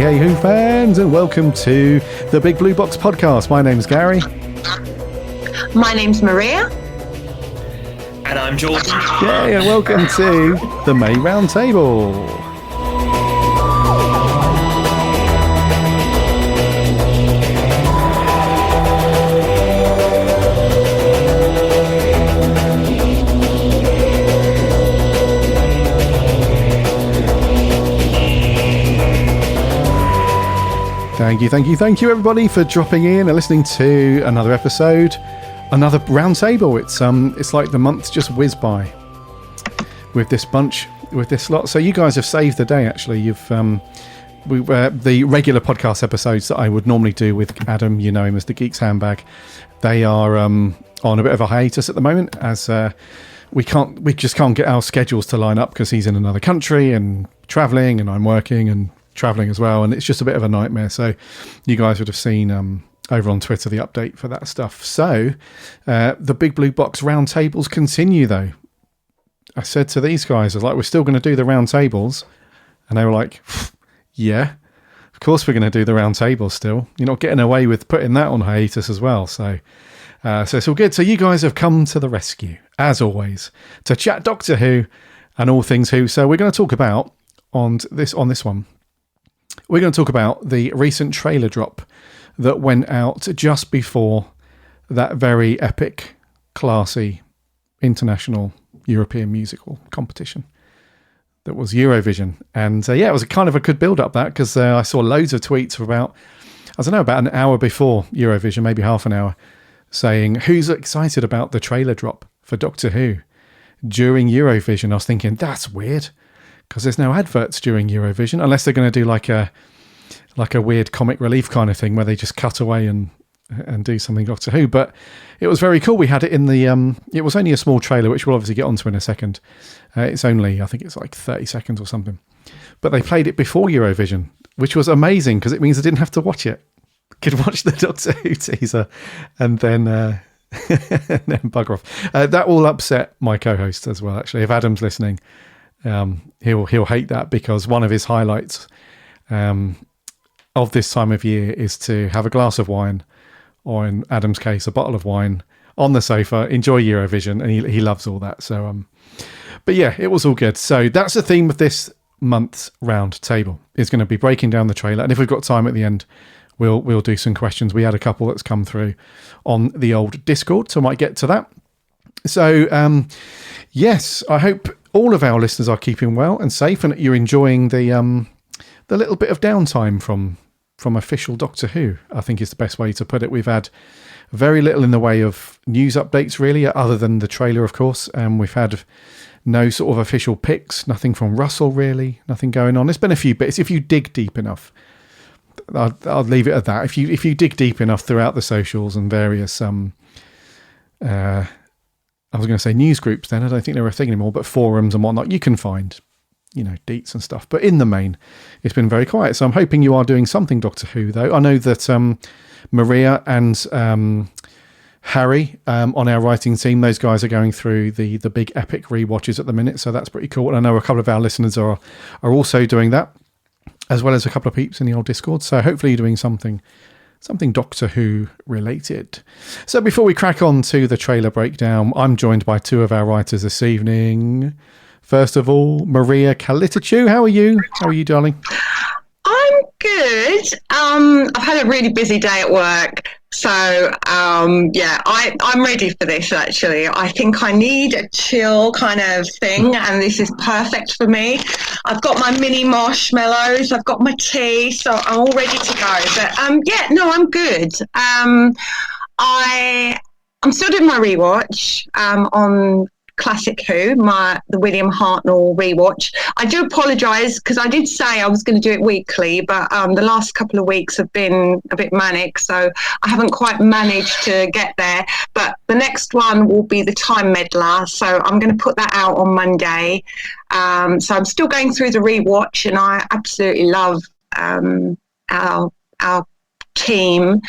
hey, Who fans, and welcome to the Big Blue Box Podcast. My name's Gary. My name's Maria. And I'm Jordan. Yay, and welcome to the May Roundtable. Thank you, everybody, for dropping in and listening to another episode, another roundtable. It's like the months just whiz by with this lot. So you guys have saved the day. Actually, the regular podcast episodes that I would normally do with Adam, you know him as the Geek's Handbag, they are on a bit of a hiatus at the moment, as we just can't get our schedules to line up because he's in another country and traveling, and I'm working and traveling as well, and it's just a bit of a nightmare. So you guys would have seen over on Twitter the update for that stuff. So the Big Blue Box Roundtables continue, though. I said to these guys, I was like, we're still going to do the roundtables, and they were like, yeah, of course we're going to do the roundtables still. You're not getting away with putting that on hiatus as well. So it's all good. So you guys have come to the rescue, as always, to chat Doctor Who and all things Who. So we're going to talk about on this one. We're going to talk about the recent trailer drop that went out just before that very epic, classy, international European musical competition that was Eurovision. And it was kind of a good build-up, that, because I saw loads of tweets for about an hour before Eurovision, maybe half an hour, saying, who's excited about the trailer drop for Doctor Who during Eurovision? I was thinking, that's weird, because there's no adverts during Eurovision, unless they're going to do like a weird comic relief kind of thing where they just cut away and do something Doctor Who. But it was very cool. We had it in the it was only a small trailer, which we'll obviously get onto in a second. It's only, I think it's like 30 seconds or something, but they played it before Eurovision, which was amazing because it means I didn't have to watch it. Could watch the Doctor Who teaser and then and then bugger off. That will upset my co-host as well, actually. If Adam's listening, he'll hate that, because one of his highlights of this time of year is to have a glass of wine, or in Adam's case, a bottle of wine, on the sofa, enjoy Eurovision, and he loves all that. So, but yeah, it was all good. So that's the theme of this month's round table. Is going to be breaking down the trailer, and if we've got time at the end, we'll do some questions. We had a couple that's come through on the old Discord, so I might get to that. So, yes, I hope all of our listeners are keeping well and safe, and you're enjoying the little bit of downtime from official Doctor Who, I think is the best way to put it. We've had very little in the way of news updates, really, other than the trailer, of course. We've had no sort of official picks, nothing from Russell, really, nothing going on. There's been a few bits. If you dig deep enough, I'll leave it at that. If you dig deep enough throughout the socials and various I was going to say news groups then, I don't think they're a thing anymore, but forums and whatnot, you can find, deets and stuff. But in the main, it's been very quiet. So I'm hoping you are doing something Doctor Who, though. I know that Maria and Harry on our writing team, those guys are going through the big epic rewatches at the minute. So that's pretty cool. And I know a couple of our listeners are also doing that, as well as a couple of peeps in the old Discord. So hopefully you're doing something Doctor Who related. So before we crack on to the trailer breakdown, I'm joined by two of our writers this evening. First of all, Maria Kalitichu. How are you? How are you, darling? I'm good. I've had a really busy day at work. So, I'm ready for this, actually. I think I need a chill kind of thing, and this is perfect for me. I've got my mini marshmallows, I've got my tea, so I'm all ready to go. But, I'm good. I'm still doing my rewatch on Classic Who, the William Hartnell rewatch. I do apologise because I did say I was going to do it weekly, but the last couple of weeks have been a bit manic, so I haven't quite managed to get there. But the next one will be the Time Meddler, so I'm going to put that out on Monday. So I'm still going through the rewatch, and I absolutely love our team.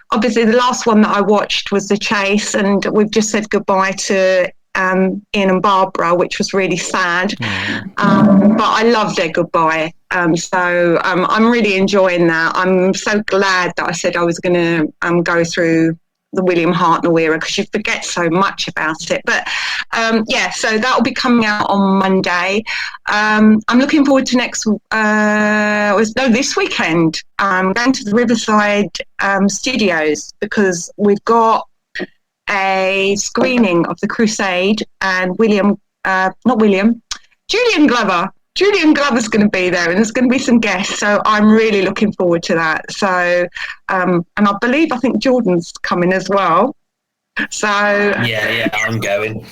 Obviously, the last one that I watched was The Chase, and we've just said goodbye to Ian and Barbara, which was really sad. But I love their goodbye. So I'm really enjoying that. I'm so glad that I said I was going to go through the William Hartnell era, because you forget so much about it. But so that will be coming out on Monday. I'm looking forward to this weekend. I'm going to the Riverside Studios, because we've got a screening of The Crusade, and Julian Glover's going to be there, and there's going to be some guests, so I'm really looking forward to that. So, and I think Jordan's coming as well. So yeah, I'm going.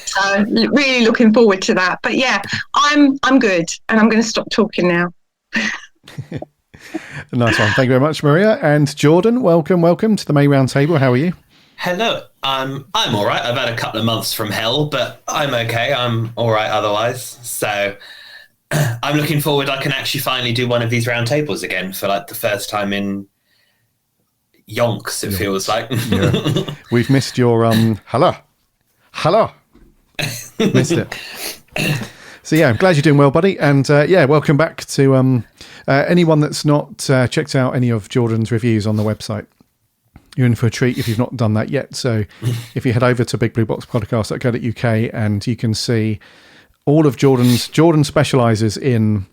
So really looking forward to that. But yeah, I'm good, and I'm going to stop talking now. Nice one. Thank you very much, Maria. And Jordan, welcome to the May Roundtable. How are you? Hello. I'm all right. I've had a couple of months from hell, but I'm okay. I'm all right otherwise. So I'm looking forward. I can actually finally do one of these roundtables again for like the first time in yonks, it feels like. Yeah. We've missed your hello. Missed it. So yeah, I'm glad you're doing well, buddy. And welcome back to anyone that's not checked out any of Jordan's reviews on the website. You're in for a treat if you've not done that yet. So if you head over to bigblueboxpodcast.co.uk, and you can see all of Jordan specialises in,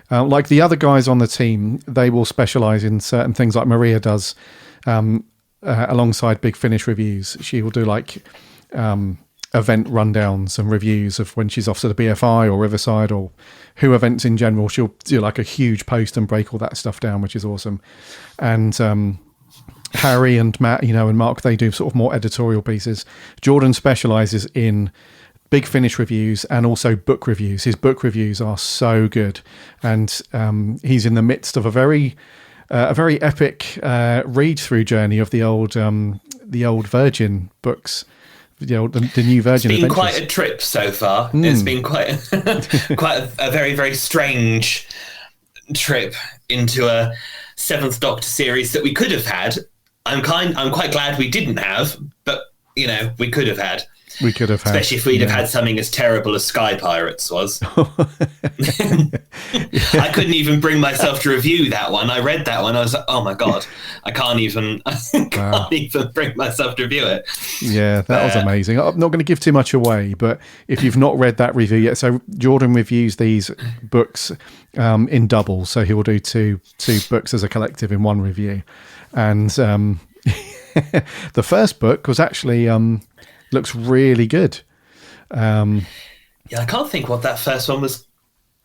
like the other guys on the team, they will specialise in certain things, like Maria does alongside Big Finish reviews. She will do like event rundowns and reviews of when she's off to the BFI or Riverside or Who events in general. She'll do like a huge post and break all that stuff down, which is awesome. And Harry and Matt, and Mark, they do sort of more editorial pieces. Jordan specialises in Big Finish reviews and also book reviews. His book reviews are so good, and he's in the midst of a very epic read-through journey of the old Virgin books. The new Virgin. It's been Adventures. Quite a trip so far. It's been quite a very, very strange trip into a Seventh Doctor series that we could have had. I'm quite glad we didn't have, but we could have had. We could have had, especially if we'd have had something as terrible as Sky Pirates was. I couldn't even bring myself to review that one. I read that one. I was like, oh my god, I can't even bring myself to review it. Yeah, that was amazing. I'm not going to give too much away, but if you've not read that review yet, so Jordan reviews these books in doubles. So he will do two books as a collective in one review, and the first book was actually looks really good. I can't think what that first one was.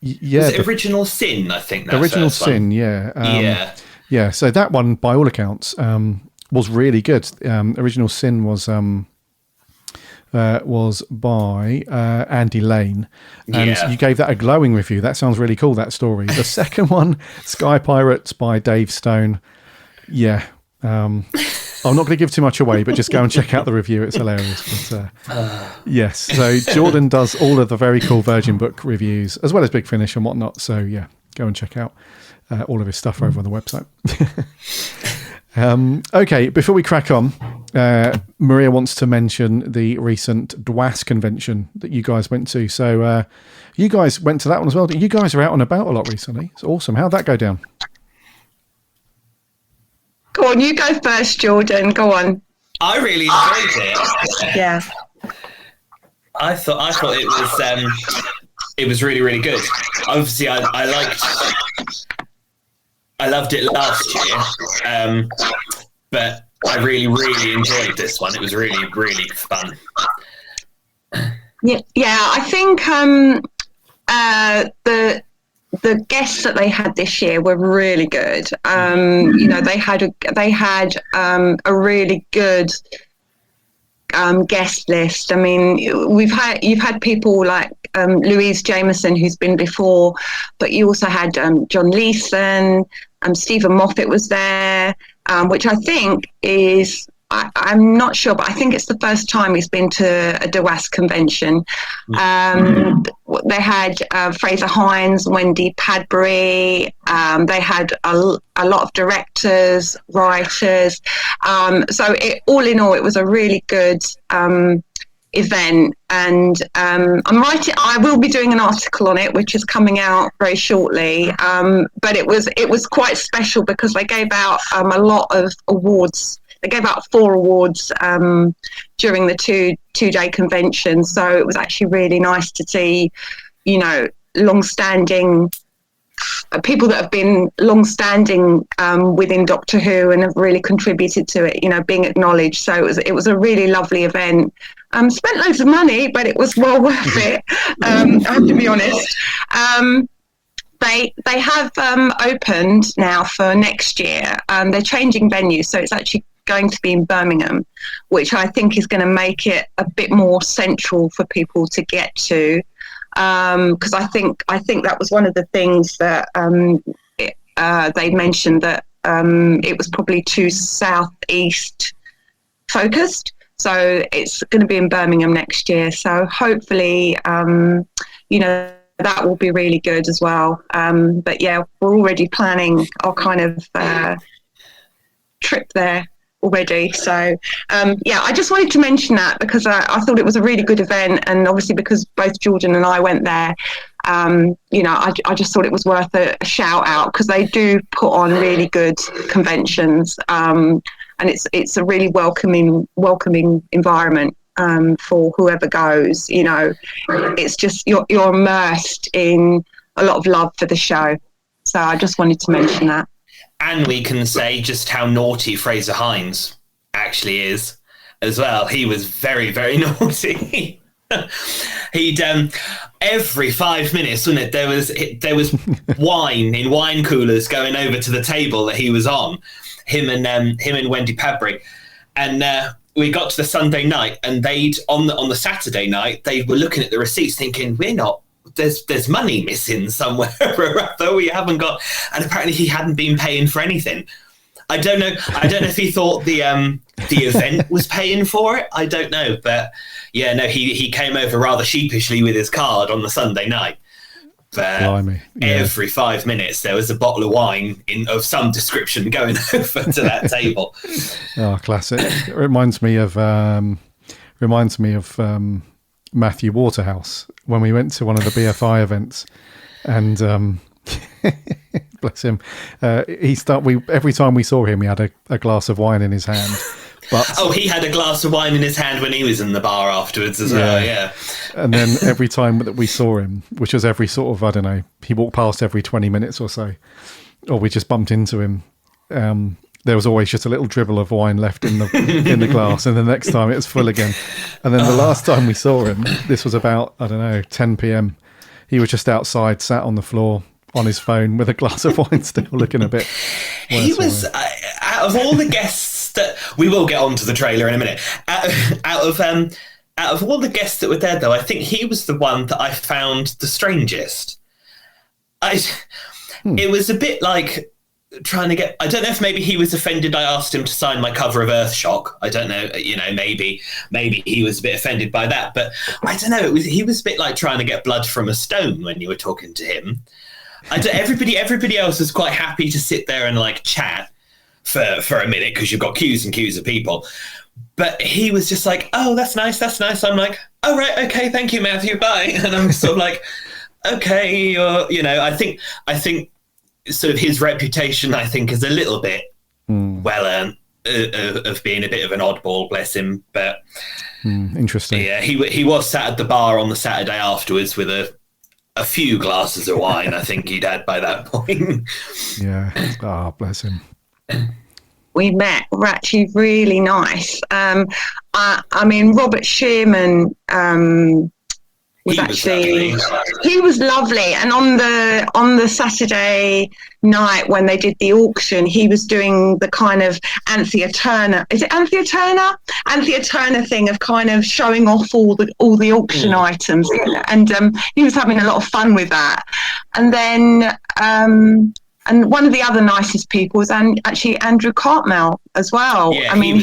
Yeah, was it Original Sin? I think that Original first Sin. One. Yeah, yeah. So that one, by all accounts, was really good. Original Sin was by Andy Lane, and you gave that a glowing review. That sounds really cool, that story. The second one, Sky Pirates by Dave Stone. Yeah. I'm not going to give too much away, but just go and check out the review. It's hilarious. But yes, so Jordan does all of the very cool Virgin book reviews, as well as Big Finish and whatnot. So yeah, go and check out all of his stuff over on the website. Okay, before we crack on, Maria wants to mention the recent DWAS convention that you guys went to. So you guys went to that one as well. You guys are out and about a lot recently. It's awesome. How'd that go down? Go on, you go first, Jordan. Go on. I really enjoyed it. Yeah. I thought it was really, really good. Obviously, I loved it last year, but I really, really enjoyed this one. It was really, really fun. Yeah, I think the guests that they had this year were really good. They had a really good guest list. I mean, you've had people like Louise Jameson, who's been before, but you also had John Leeson, Stephen Moffat was there, which I think is, I'm not sure, but I think it's the first time he's been to a DWAS convention. They had Fraser Hines, Wendy Padbury. They had a lot of directors, writers. So all in all, it was a really good event, and I will be doing an article on it, which is coming out very shortly. But it was quite special because they gave out a lot of awards. They gave out 4 awards during the two-day convention. So it was actually really nice to see, long-standing people that have been long-standing within Doctor Who and have really contributed to it, being acknowledged. So it was a really lovely event. Spent loads of money, but it was well worth it. I have to be honest. They have opened now for next year. They're changing venues, so it's actually going to be in Birmingham, which I think is going to make it a bit more central for people to get to. Because I think that was one of the things that they mentioned, that it was probably too southeast focused. So it's going to be in Birmingham next year. So hopefully, that will be really good as well. But yeah, we're already planning our kind of trip there already. So I just wanted to mention that because I thought it was a really good event, and obviously because both Jordan and I went there, I just thought it was worth a shout out, because they do put on really good conventions, and it's a really welcoming environment for whoever goes. It's just you're immersed in a lot of love for the show. So I just wanted to mention that. And we can say just how naughty Fraser Hines actually is as well. He was very, very naughty. He'd every 5 minutes, wasn't it? There was wine in wine coolers going over to the table that he was on. Him and Wendy Padbury, and we got to the Sunday night, and they'd on the Saturday night they were looking at the receipts, thinking there's money missing somewhere or other. We haven't got, and apparently he hadn't been paying for anything. I don't know if he thought the event was paying for it. I don't know, but yeah, no, he came over rather sheepishly with his card on the Sunday night. But every 5 minutes there was a bottle of wine of some description going over to that table. Oh, classic! It reminds me of Matthew Waterhouse when we went to one of the BFI events, and bless him, every time we saw him, he had a glass of wine in his hand. But he had a glass of wine in his hand when he was in the bar afterwards as well. Yeah, and then every time that we saw him, which was every sort of, I don't know, he walked past every 20 minutes or so, or we just bumped into him. There was always just a little dribble of wine left in the glass, and the next time it was full again. And then the last time we saw him, this was about, 10 p.m. He was just outside, sat on the floor on his phone with a glass of wine, still looking a bit worse. He was, out of all the guests that, we will get onto the trailer in a minute, out of all the guests that were there, though, I think he was the one that I found the strangest. It was a bit like trying to get, I don't know if maybe he was offended I asked him to sign my cover of Earthshock. I don't know, maybe he was a bit offended by that, but I don't know, he was a bit like trying to get blood from a stone when you were talking to him. Everybody else was quite happy to sit there and like chat for a minute, because you've got queues and queues of people, but he was just like, oh, that's nice. I'm like, oh, right, okay, thank you, Matthew, bye. And I'm sort of like, okay, I think sort of his reputation, I think, is a little bit well earned of being a bit of an oddball, bless him. But interesting. Yeah, he was sat at the bar on the Saturday afterwards with a few glasses of wine. I think he'd had by that point. Yeah. Oh, bless him. We met were actually really nice. I mean, Robert Shearman he was lovely, and on the Saturday night when they did the auction, he was doing the kind of Anthea Turner thing of kind of showing off all the auction items, and he was having a lot of fun with that. And then and one of the other nicest people was actually Andrew Cartmel as well. Yeah, I mean,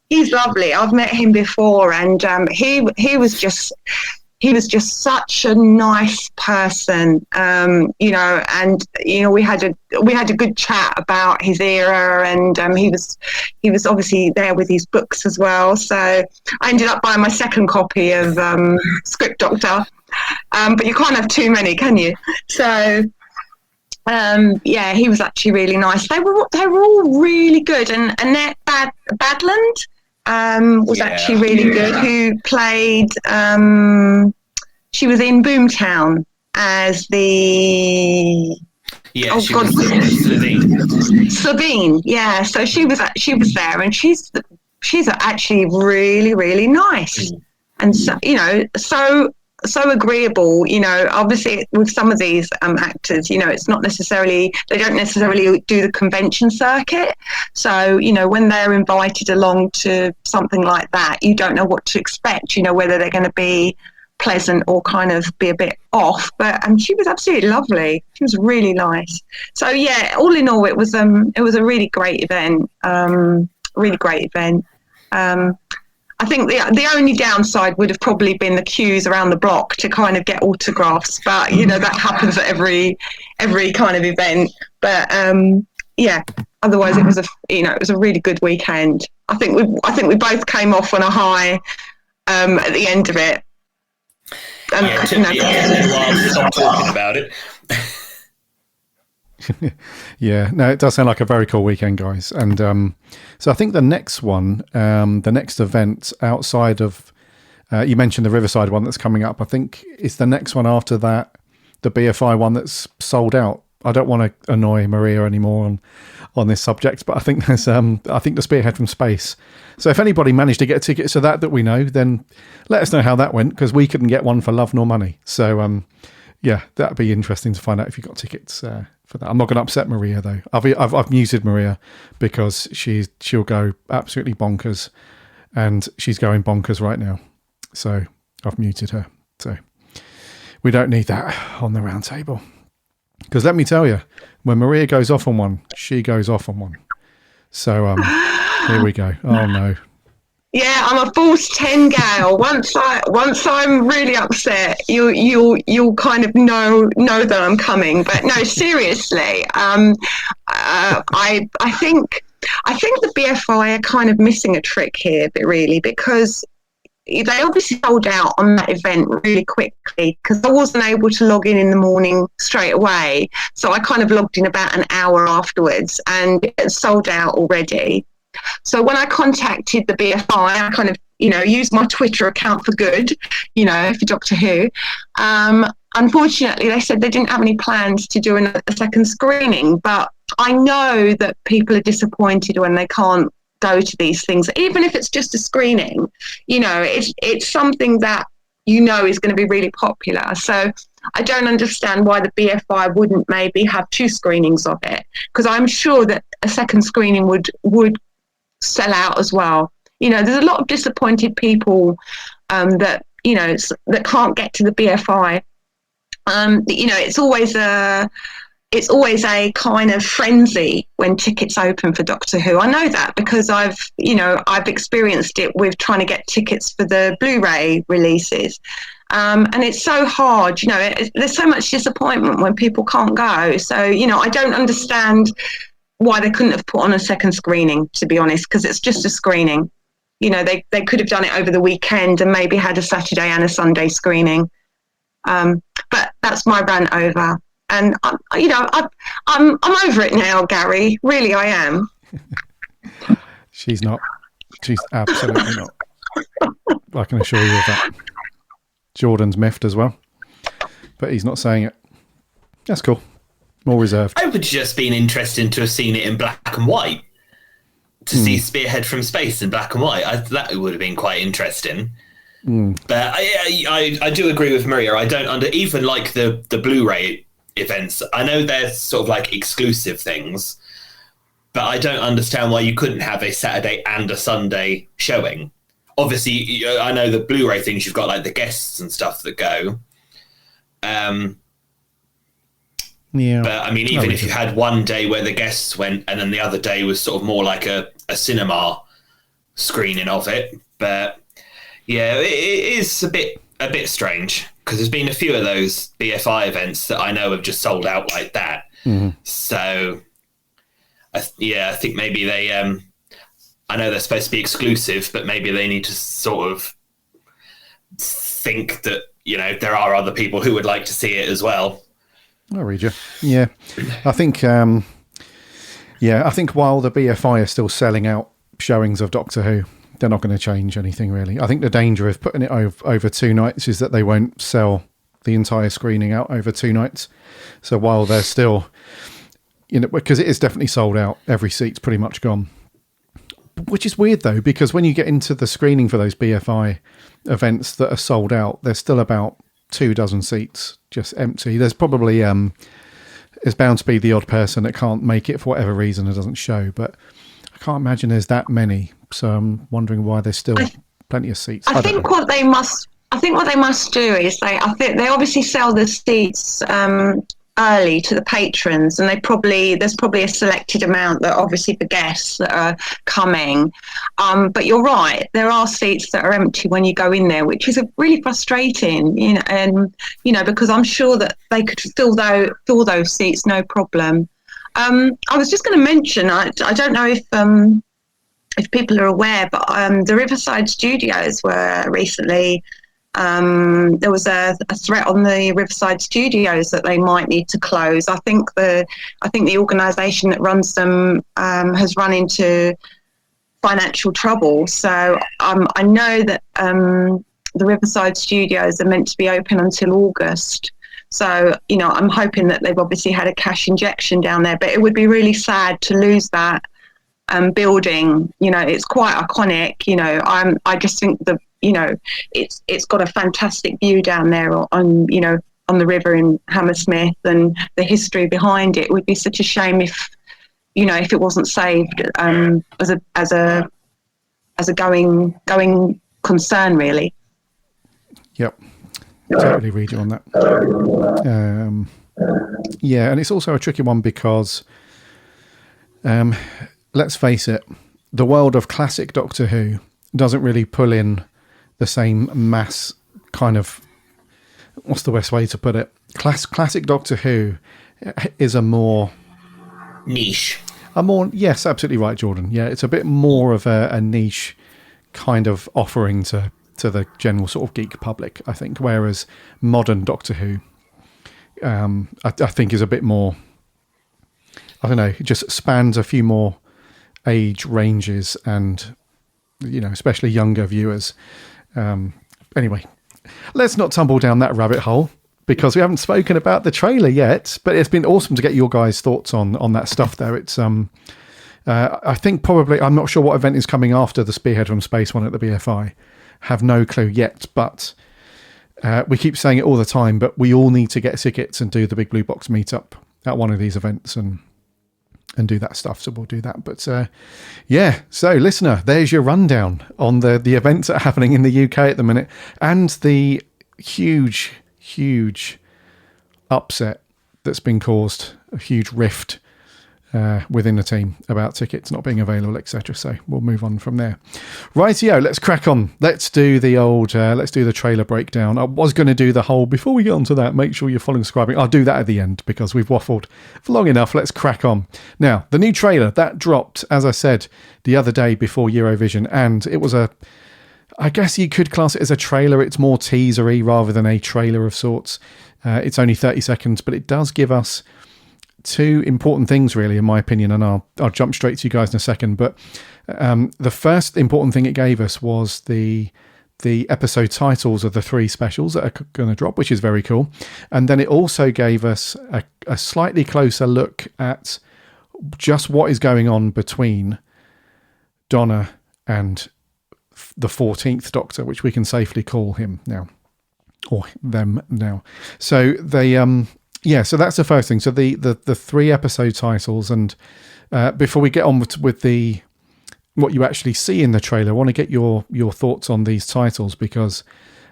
he's lovely. I've met him before, and he was just he was just such a nice person, you know, and you know we had a good chat about his era, and he was obviously there with his books as well. So I ended up buying my second copy of Script Doctor, but you can't have too many, can you? So yeah, he was actually really nice. They were all really good, and Annette Badland was actually really good, who played she was in Boomtown as the Slovene. Yeah, so she was there, and she's actually really, really nice, and so, you know, so agreeable. You know, obviously with some of these actors, you know, it's not necessarily, they don't necessarily do the convention circuit, so you know, when they're invited along to something like that, you don't know what to expect, you know, whether they're going to be pleasant or kind of be a bit off. But she was absolutely lovely. She was really nice. So yeah, all in all, it was a really great event. I think the only downside would have probably been the queues around the block to kind of get autographs, but you know, that happens at every kind of event. But yeah, otherwise it was a really good weekend. I think we both came off on a high at the end of it. It took me a while to stop talking about it. Yeah, no, it does sound like a very cool weekend, guys. And so I think the next one, the next event outside of, you mentioned the Riverside one that's coming up, I think it's the next one after that, the BFI one that's sold out. I don't want to annoy Maria anymore on this subject, but I think there's I think the Spearhead from Space. So if anybody managed to get tickets to that we know, then let us know how that went, because we couldn't get one for love nor money. So yeah, that'd be interesting to find out if you got tickets for that. I'm not going to upset Maria though. I've muted Maria because she'll go absolutely bonkers, and she's going bonkers right now. So I've muted her. So we don't need that on the round table. Because let me tell you, when Maria goes off on one, she goes off on one. So here we go. Oh no. Yeah, I'm a false 10 gal. Once I'm really upset, you'll kind of know that I'm coming. But no, seriously, I think the BFI are kind of missing a trick here, but really, because they obviously sold out on that event really quickly, because I wasn't able to log in the morning straight away. So I kind of logged in about an hour afterwards, and it sold out already. So when I contacted the BFI, I kind of, you know, used my Twitter account for good, you know, for Doctor Who. Unfortunately, they said they didn't have any plans to do a second screening, but I know that people are disappointed when they can't go to these things, even if it's just a screening. You know, it's something that you know is going to be really popular. So I don't understand why the BFI wouldn't maybe have two screenings of it, because I'm sure that a second screening would sell out as well. You know, there's a lot of disappointed people that, you know, that can't get to the BFI. You know, it's always a kind of frenzy when tickets open for Doctor Who. I know that because I've experienced it with trying to get tickets for the Blu-ray releases. And it's so hard, you know, there's so much disappointment when people can't go. So, you know, I don't understand why they couldn't have put on a second screening, to be honest, because it's just a screening. You know, they could have done it over the weekend and maybe had a Saturday and a Sunday screening. But that's my rant over. And you know, I'm over it now, Gary. Really, I am. She's not. She's absolutely not. I can assure you of that. Jordan's miffed as well, but he's not saying it. That's cool. More reserved. I would just been interesting to have seen it in black and white. To see Spearhead from Space in black and white, that would have been quite interesting. But I do agree with Maria. I don't even like the Blu-ray events. I know they're sort of like exclusive things, but I don't understand why you couldn't have a Saturday and a Sunday showing. Obviously, I know the Blu-ray things, you've got like the guests and stuff that go. Yeah. But I mean, even if you had one day where the guests went and then the other day was sort of more like a cinema screening of it. But yeah, it is a bit a bit strange because there's been a few of those BFI events that I know have just sold out like that. So, I think maybe they. I know they're supposed to be exclusive, but maybe they need to sort of think that there are other people who would like to see it as well. I read you. Yeah, I think. I think while the BFI are still selling out showings of Doctor Who, they're not going to change anything really. I think the danger of putting it over 2 nights is that they won't sell the entire screening out over 2 nights. So while they're still, because it is definitely sold out, every seat's pretty much gone. Which is weird though, because when you get into the screening for those BFI events that are sold out, there's still about 24 seats just empty. There's probably there's bound to be the odd person that can't make it for whatever reason and doesn't show, but I can't imagine there's that many. So I'm wondering why there's still plenty of seats. I think what they must do is they obviously sell the seats early to the patrons, and there's probably a selected amount that obviously for guests that are coming. But you're right, there are seats that are empty when you go in there, which is really frustrating. Because I'm sure that they could fill those seats no problem. I was just going to mention, I don't know if people are aware, but the Riverside Studios were recently. There was a threat on the Riverside Studios that they might need to close. I think the organisation that runs them has run into financial trouble. So I know that the Riverside Studios are meant to be open until August. So I'm hoping that they've obviously had a cash injection down there. But it would be really sad to lose that building. It's quite iconic. I just think it's got a fantastic view down there on the river in Hammersmith, and the history behind it. It would be such a shame if it wasn't saved as a going concern, really. Yep, totally read you on that. And it's also a tricky one because let's face it, the world of classic Doctor Who doesn't really pull in the same mass kind of, what's the best way to put it? Classic Doctor Who is a more niche. Yes, absolutely right, Jordan. Yeah, it's a bit more of a niche kind of offering to the general sort of geek public, I think. Whereas modern Doctor Who, I think is a bit more, I don't know, it just spans a few more age ranges and, especially younger viewers. Anyway, let's not tumble down that rabbit hole because we haven't spoken about the trailer yet, but it's been awesome to get your guys' thoughts on that stuff there. It's I think probably, I'm not sure what event is coming after the Spearhead from Space one at the BFI. Have no clue yet, but we keep saying it all the time, but we all need to get tickets and do the Big Blue Box meetup at one of these events and do that stuff. So we'll do that. But so listener, there's your rundown on the events that are happening in the UK at the minute and the huge upset that's been caused, a huge rift within the team about tickets not being available, etc. So we'll move on from there. Rightio, let's crack on. Let's do the trailer breakdown. I was going to do the whole, before we get onto that, make sure you're following, subscribing. I'll do that at the end because we've waffled for long enough. Let's crack on. Now, the new trailer that dropped, as I said, the other day before Eurovision, and it was I guess you could class it as a trailer. It's more teasery rather than a trailer of sorts. It's only 30 seconds, but it does give us two important things, really, in my opinion, and I'll jump straight to you guys in a second. But the first important thing it gave us was the episode titles of the 3 specials that are going to drop, which is very cool. And then it also gave us a slightly closer look at just what is going on between Donna and the 14th Doctor, which we can safely call him now, or them now. So they so that's the first thing. So the 3 episode titles, and before we get on with the what you actually see in the trailer, I want to get your thoughts on these titles because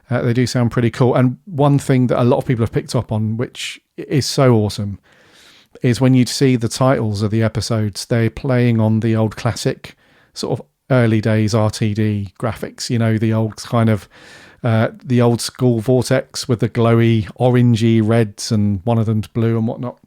they do sound pretty cool. And one thing that a lot of people have picked up on, which is so awesome, is when you see the titles of the episodes, they're playing on the old classic sort of early days RTD graphics, the old kind of the old school vortex with the glowy orangey reds, and one of them's blue and whatnot.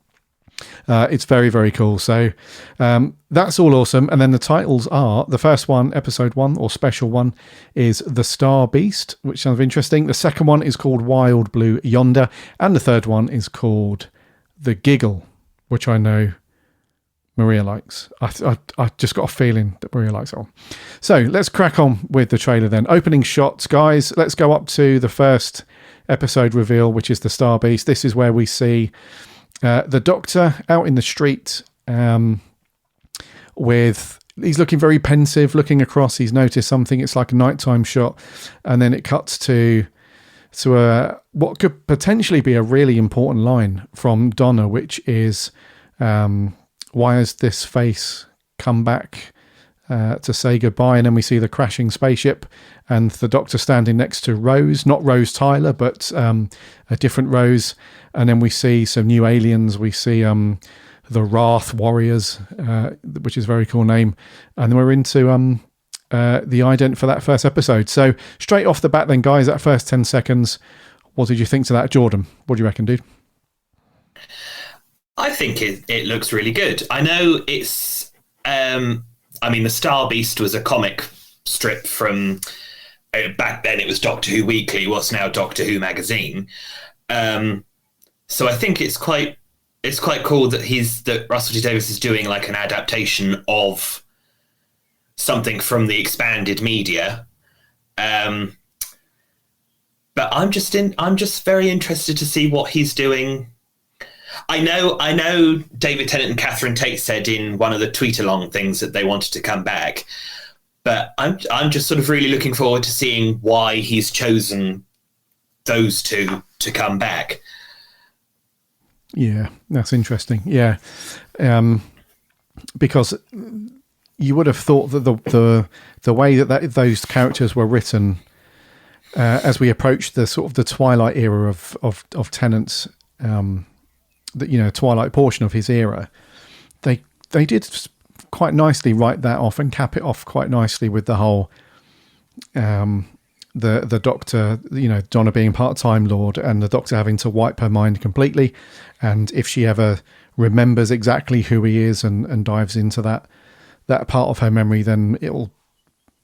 It's very, very cool. So that's all awesome. And then the titles are, the first one, episode 1 or special 1, is The Star Beast, which sounds interesting. The second one is called Wild Blue Yonder. And the third one is called The Giggle, which I know Maria likes. I just got a feeling that Maria likes it all. So let's crack on with the trailer then. Opening shots, guys. Let's go up to the first episode reveal, which is The Star Beast. This is where we see the Doctor out in the street he's looking very pensive, looking across. He's noticed something. It's like a nighttime shot. And then it cuts to what could potentially be a really important line from Donna, which is, why has this face come back to say goodbye? And then we see the crashing spaceship and the Doctor standing next to Rose, not Rose Tyler, but a different Rose. And then we see some new aliens. We see the Wrath Warriors, which is a very cool name. And then we're into the ident for that first episode. So straight off the bat then, guys, that first 10 seconds, what did you think to that? Jordan, what do you reckon, dude? I think it looks really good. I know it's... The Star Beast was a comic strip from... back then it was Doctor Who Weekly, what's now Doctor Who Magazine. So I think it's quite cool that Russell T Davies is doing like an adaptation of something from the expanded media. But I'm just very interested to see what he's doing. I know David Tennant and Catherine Tate said in one of the tweet along things that they wanted to come back, but I'm just sort of really looking forward to seeing why he's chosen those two to come back. Yeah, that's interesting. Yeah, because you would have thought that the way that those characters were written as we approach the sort of the Twilight era of Tennant's, the Twilight portion of his era, they did quite nicely write that off and cap it off quite nicely with the whole the Doctor, Donna being part-time Lord and the Doctor having to wipe her mind completely, and if she ever remembers exactly who he is and dives into that part of her memory, then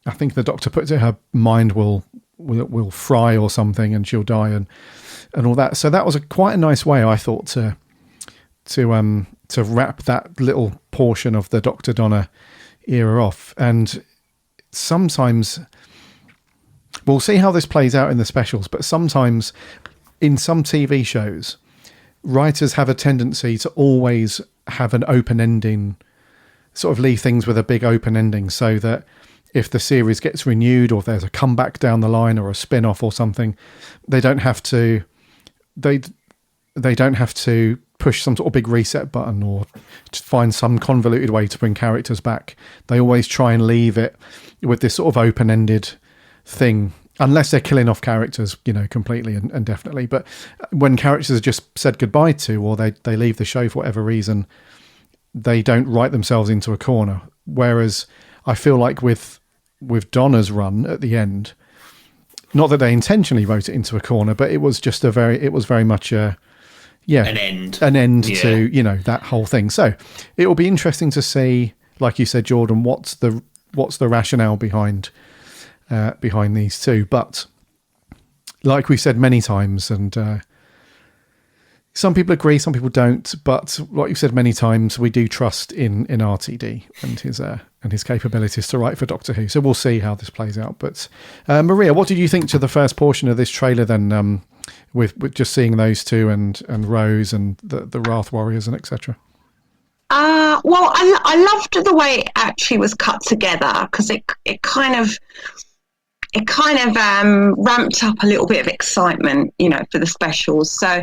I think the Doctor puts it, her mind will fry or something and she'll die and all that. So that was quite a nice way, I thought, to wrap that little portion of the Dr. Donna era off. And sometimes we'll see how this plays out in the specials, but sometimes in some TV shows, writers have a tendency to always have an open ending, sort of leave things with a big open ending, so that if the series gets renewed or there's a comeback down the line or a spin-off or something, they don't have to push some sort of big reset button or to find some convoluted way to bring characters back. They always try and leave it with this sort of open-ended thing, unless they're killing off characters, completely and definitely. But when characters are just said goodbye to, or they leave the show for whatever reason, they don't write themselves into a corner. Whereas I feel like with Donna's run at the end, not that they intentionally wrote it into a corner, but it was just very much an end to that whole thing. So it will be interesting to see, like you said, Jordan, what's the rationale behind these two. But like we said many times, and some people agree, some people don't, but like you said many times, we do trust in RTD and his capabilities to write for Doctor Who. So we'll see how this plays out. But Maria, what did you think to the first portion of this trailer then, with just seeing those two and Rose and the Wrath Warriors and etc.? Well, I loved the way it actually was cut together, because it kind of ramped up a little bit of excitement, for the specials. So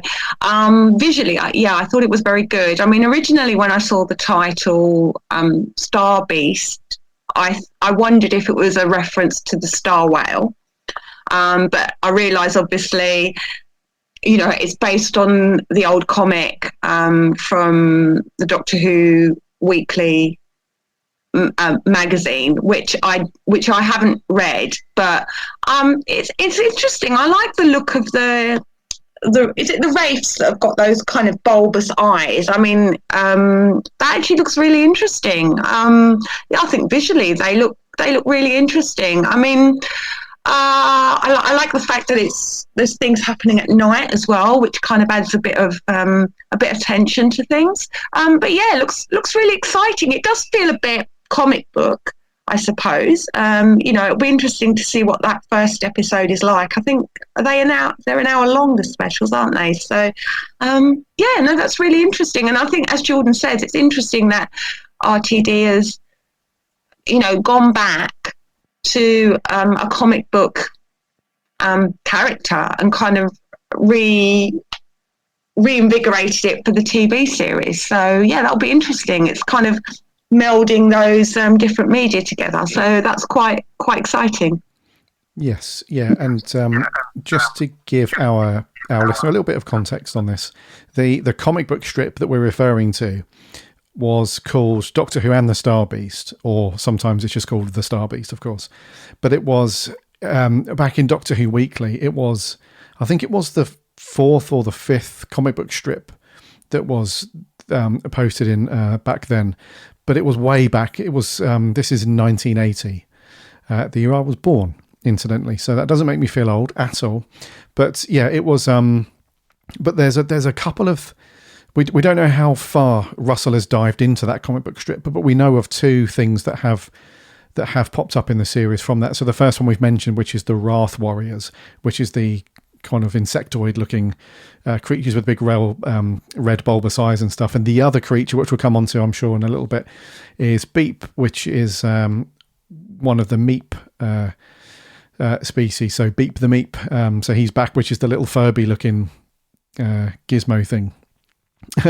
visually, I thought it was very good. I mean, originally when I saw the title Star Beast, I wondered if it was a reference to the star whale. But I realised, obviously, it's based on the old comic from the Doctor Who Weekly magazine, which I haven't read, but it's interesting. I like the look of the is it the wraiths that have got those kind of bulbous eyes? I mean, that actually looks really interesting. Yeah, I think visually they look really interesting. I mean, I like the fact that there's things happening at night as well, which kind of adds a bit of tension to things. But yeah, it looks really exciting. It does feel a bit comic book, I suppose. It'll be interesting to see what that first episode is like. I think they're an hour long, the specials, aren't they? So that's really interesting. And I think, as Jordan says, it's interesting that RTD has gone back to a comic book character and kind of reinvigorated it for the TV series. So yeah, that'll be interesting. It's kind of melding those different media together, so that's quite exciting. Yes, yeah, and just to give our listener a little bit of context on this, the comic book strip that we're referring to was called Doctor Who and the Star Beast, or sometimes it's just called The Star Beast, of course. But it was back in Doctor Who Weekly. I think it was the 4th or the 5th comic book strip that was posted in back then. But it was way back. It was this is in 1980, the year I was born, incidentally. So that doesn't make me feel old at all. But yeah, it was. But there's a couple of. We don't know how far Russell has dived into that comic book strip, but we know of 2 things that have popped up in the series from that. So the first one we've mentioned, which is the Wrath Warriors, which is the kind of insectoid-looking creatures with big red bulbous eyes and stuff. And the other creature, which we'll come on to, I'm sure, in a little bit, is Beep, which is one of the Meep species. So Beep the Meep. So he's back, which is the little Furby-looking gizmo thing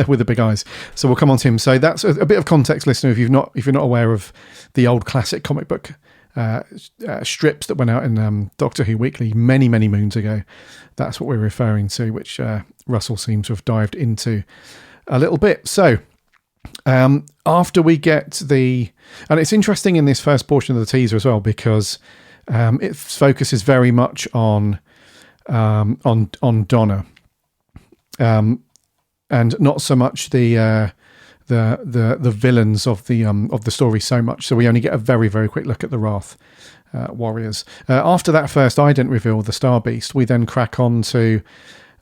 with the big eyes. So we'll come on to him. So that's a bit of context, listener, if you're not aware of the old classic comic book strips that went out in Doctor Who Weekly many moons ago. That's what we're referring to, which Russell seems to have dived into a little bit. So after we get and it's interesting in this first portion of the teaser as well, because it focuses very much on Donna, and not so much the villains of the story so much. So we only get a very quick look at the Wrath Warriors. After that first ident reveal, the Star Beast, we then crack on to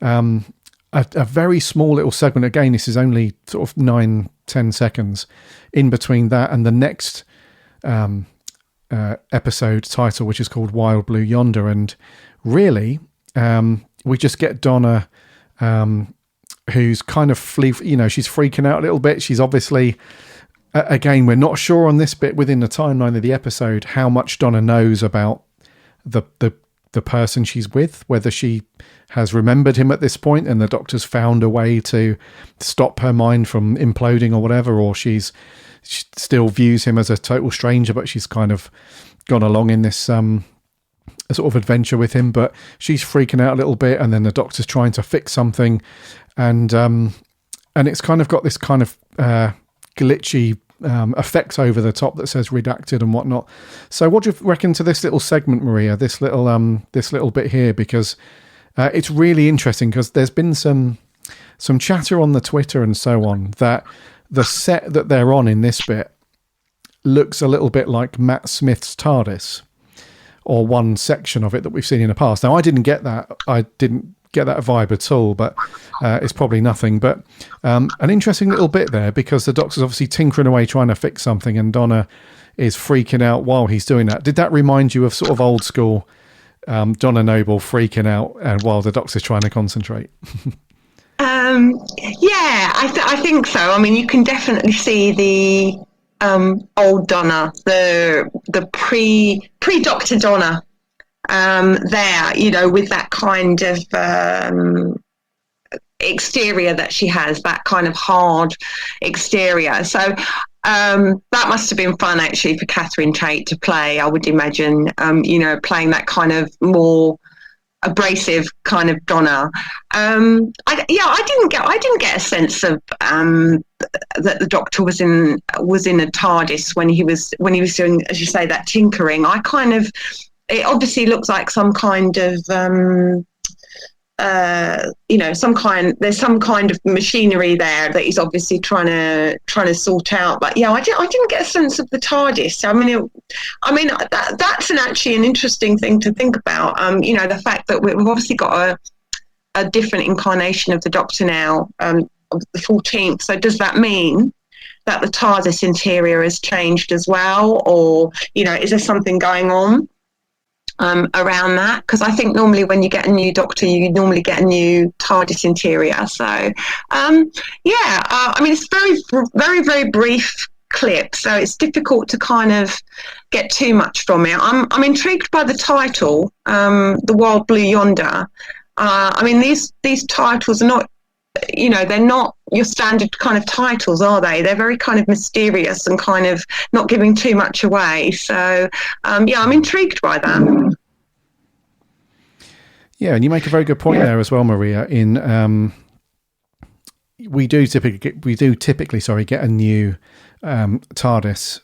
a very small little segment. Again, this is only sort of 9-10 seconds in between that and the next episode title, which is called Wild Blue Yonder. And really, we just get Donna, who's kind of she's freaking out a little bit. She's obviously, again, we're not sure on this bit within the timeline of the episode how much Donna knows about the person she's with, whether she has remembered him at this point and the Doctor's found a way to stop her mind from imploding or whatever, or she still views him as a total stranger, but she's kind of gone along in this sort of adventure with him. But she's freaking out a little bit, and then the Doctor's trying to fix something, and it's kind of got this kind of glitchy effects over the top that says redacted and whatnot. So what do you reckon to this little segment, Maria, this little bit here? Because it's really interesting, because there's been some chatter on the Twitter and so on that the set that they're on in this bit looks a little bit like Matt Smith's TARDIS, or one section of it that we've seen in the past. Now, I didn't get that vibe at all, but it's probably nothing. But an interesting little bit there, because the Doctor's obviously tinkering away trying to fix something, and Donna is freaking out while he's doing that. Did that remind you of sort of old school Donna Noble freaking out and while the Doctor's trying to concentrate? Yeah, I think so. I mean, you can definitely see the old Donna, the pre-Doctor Donna there, with that kind of exterior that she has, that kind of hard exterior. So that must have been fun, actually, for Catherine Tate to play, I would imagine, playing that kind of more abrasive kind of Donna. I didn't get a sense of that the Doctor was in a TARDIS when he was doing, as you say, that tinkering. It obviously looks like some kind of there's some kind of machinery there that he's obviously trying to sort out. But yeah, I didn't get a sense of the TARDIS. That's actually an interesting thing to think about. The fact that we've obviously got a different incarnation of the Doctor now, the 14th. So does that mean that the TARDIS interior has changed as well, or is there something going on around that? Because I think normally when you get a new Doctor, you normally get a new TARDIS interior. So it's very, very, very brief clip, so it's difficult to kind of get too much from it. I'm intrigued by the title, The Wild Blue Yonder. These titles are not, they're not your standard kind of titles, are they? They're very kind of mysterious and kind of not giving too much away. So, I'm intrigued by that. Yeah, and you make a very good point there as well, Maria. We do typically get a new TARDIS,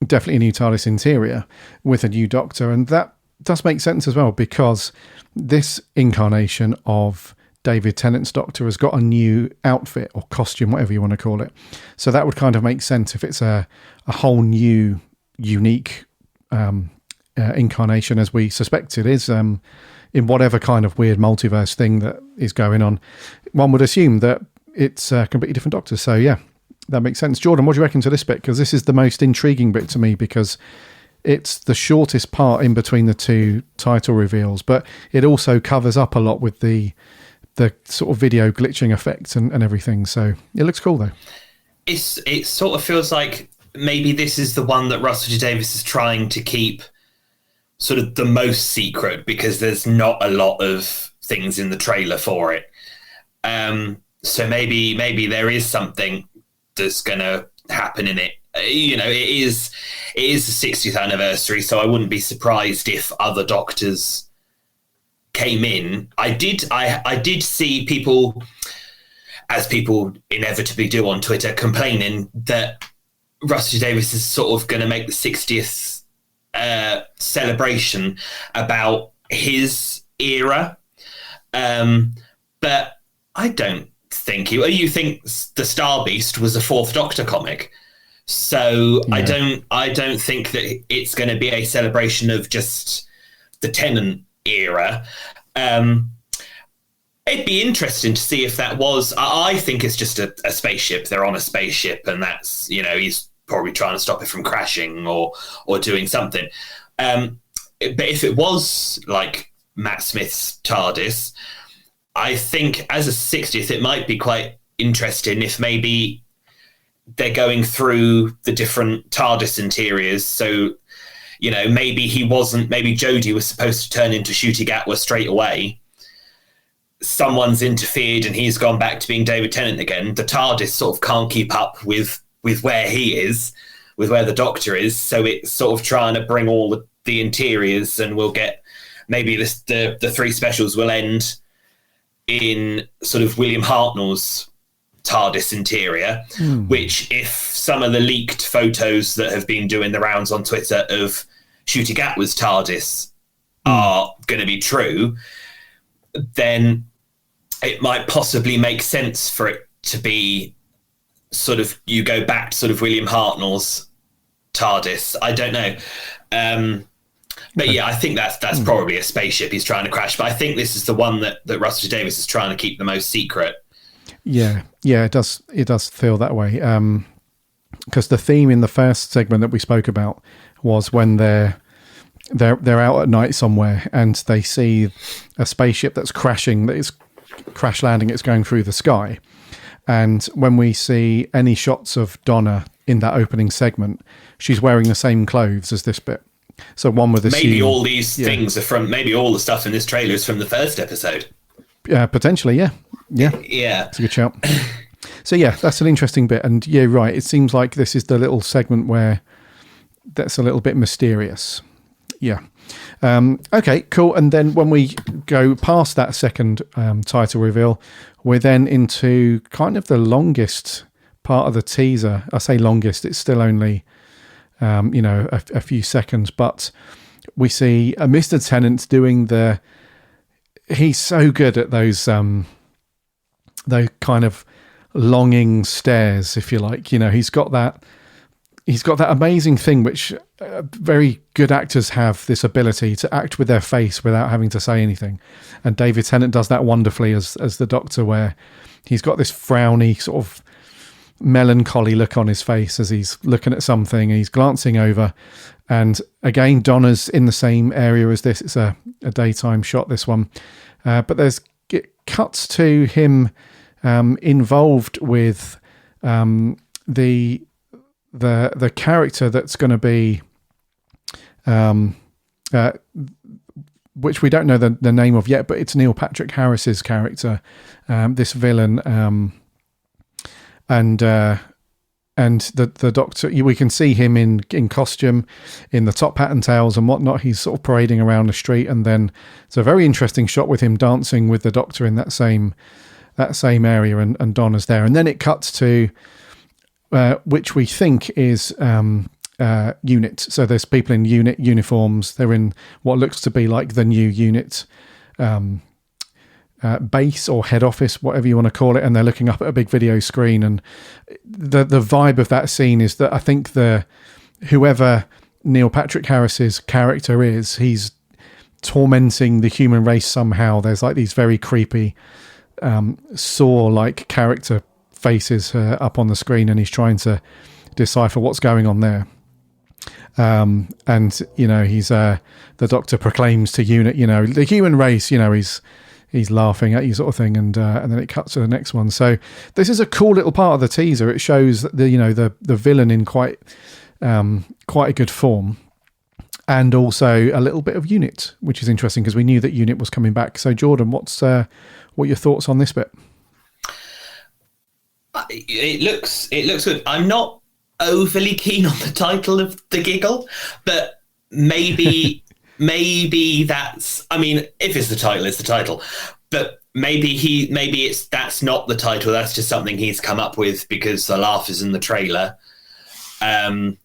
definitely a new TARDIS interior with a new Doctor, and that does make sense as well, because this incarnation of David Tennant's Doctor has got a new outfit or costume, whatever you want to call it. So that would kind of make sense if it's a whole new, unique incarnation, as we suspect it is, in whatever kind of weird multiverse thing that is going on. One would assume that it's a completely different Doctor. So yeah, that makes sense. Jordan, what do you reckon to this bit? Because this is the most intriguing bit to me, because it's the shortest part in between the two title reveals, but it also covers up a lot with the sort of video glitching effects and everything. So it looks cool though. It sort of feels like maybe this is the one that Russell T Davies is trying to keep sort of the most secret, because there's not a lot of things in the trailer for it. So maybe there is something that's going to happen in it. It is the 60th anniversary, so I wouldn't be surprised if other Doctors came in. I did see people, as people inevitably do on Twitter, complaining that Russell T Davies is sort of going to make the 60th celebration about his era, but I don't think you think the Star Beast was a Fourth Doctor comic. So yeah. I don't think that it's going to be a celebration of just the Tennant era. It'd be interesting to see if that was. I think it's just a spaceship. They're on a spaceship, and that's he's probably trying to stop it from crashing or doing something. But if it was like Matt Smith's TARDIS, I think as a 60th, it might be quite interesting if maybe they're going through the different TARDIS interiors. So, maybe maybe Jodie was supposed to turn into Ncuti Gatwa straight away. Someone's interfered and he's gone back to being David Tennant again. The TARDIS sort of can't keep up with where he is, with where the Doctor is. So it's sort of trying to bring all the interiors, and we'll get maybe the three specials will end in sort of William Hartnell's TARDIS interior, which, if some of the leaked photos that have been doing the rounds on Twitter of Ncuti Gatwa's TARDIS are going to be true, then it might possibly make sense for it to be sort of, you go back to sort of William Hartnell's TARDIS. I don't know. But yeah, I think that's probably a spaceship he's trying to crash. But I think this is the one that Russell T Davies is trying to keep the most secret. Yeah, it does feel that way. Because the theme in the first segment that we spoke about was when they're out at night somewhere and they see a spaceship that's crashing, that is crash landing, it's going through the sky. And when we see any shots of Donna in that opening segment, she's wearing the same clothes as this bit. So one would assume maybe all these things are from, maybe all the stuff in this trailer is from the first episode. Potentially, yeah. It's a good shout. So yeah, that's an interesting bit. And yeah, right, it seems like this is the little segment where that's a little bit mysterious. Yeah. Okay, cool. And then when we go past that second title reveal, we're then into kind of the longest part of the teaser. I say longest, it's still only a few seconds, but we see Mr. Tennant doing he's so good at those kind of longing stares, if you like. He's got that amazing thing which very good actors have, this ability to act with their face without having to say anything, and David Tennant does that wonderfully as the Doctor, where he's got this frowny sort of melancholy look on his face as he's looking at something and he's glancing over. And again, Donna's in the same area as this. It's a daytime shot, this one, but it cuts to him involved with the character that's going to be which we don't know the name of yet, but it's Neil Patrick Harris's character, this villain, and the Doctor. We can see him in costume, in the top hat and tails and whatnot. He's sort of parading around the street, and then it's a very interesting shot with him dancing with the Doctor in that same area, and Donna's there, and then it cuts to which we think is unit. So there's people in unit uniforms. They're in what looks to be like the new unit base or head office, whatever you want to call it, and they're looking up at a big video screen. And the vibe of that scene is that I think whoever Neil Patrick Harris's character is, he's tormenting the human race somehow. There's like these very creepy Saw-like character faces up on the screen, and he's trying to decipher what's going on there. And he's the Doctor proclaims to unit, the human race, he's laughing at you, sort of thing, and then it cuts to the next one. So this is a cool little part of the teaser. It shows the villain in quite a good form, and also a little bit of Unit, which is interesting because we knew that Unit was coming back. So Jordan, what are your thoughts on this bit? It looks good. I'm not overly keen on the title of The Giggle, but maybe that's, I mean, if it's the title, it's the title, but maybe that's not the title. That's just something he's come up with because the laugh is in the trailer. But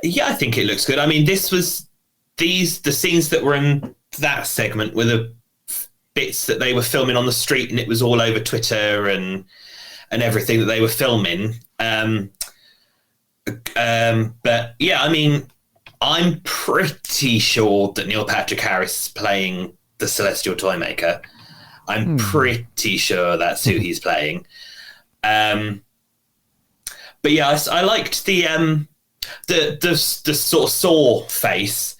yeah, I think it looks good. I mean, the scenes that were in that segment were the bits that they were filming on the street, and it was all over Twitter and everything that they were filming. But yeah, I mean, I'm pretty sure that Neil Patrick Harris is playing the Celestial Toymaker. I'm pretty sure that's who he's playing. But yeah, I liked the sort of Saw face.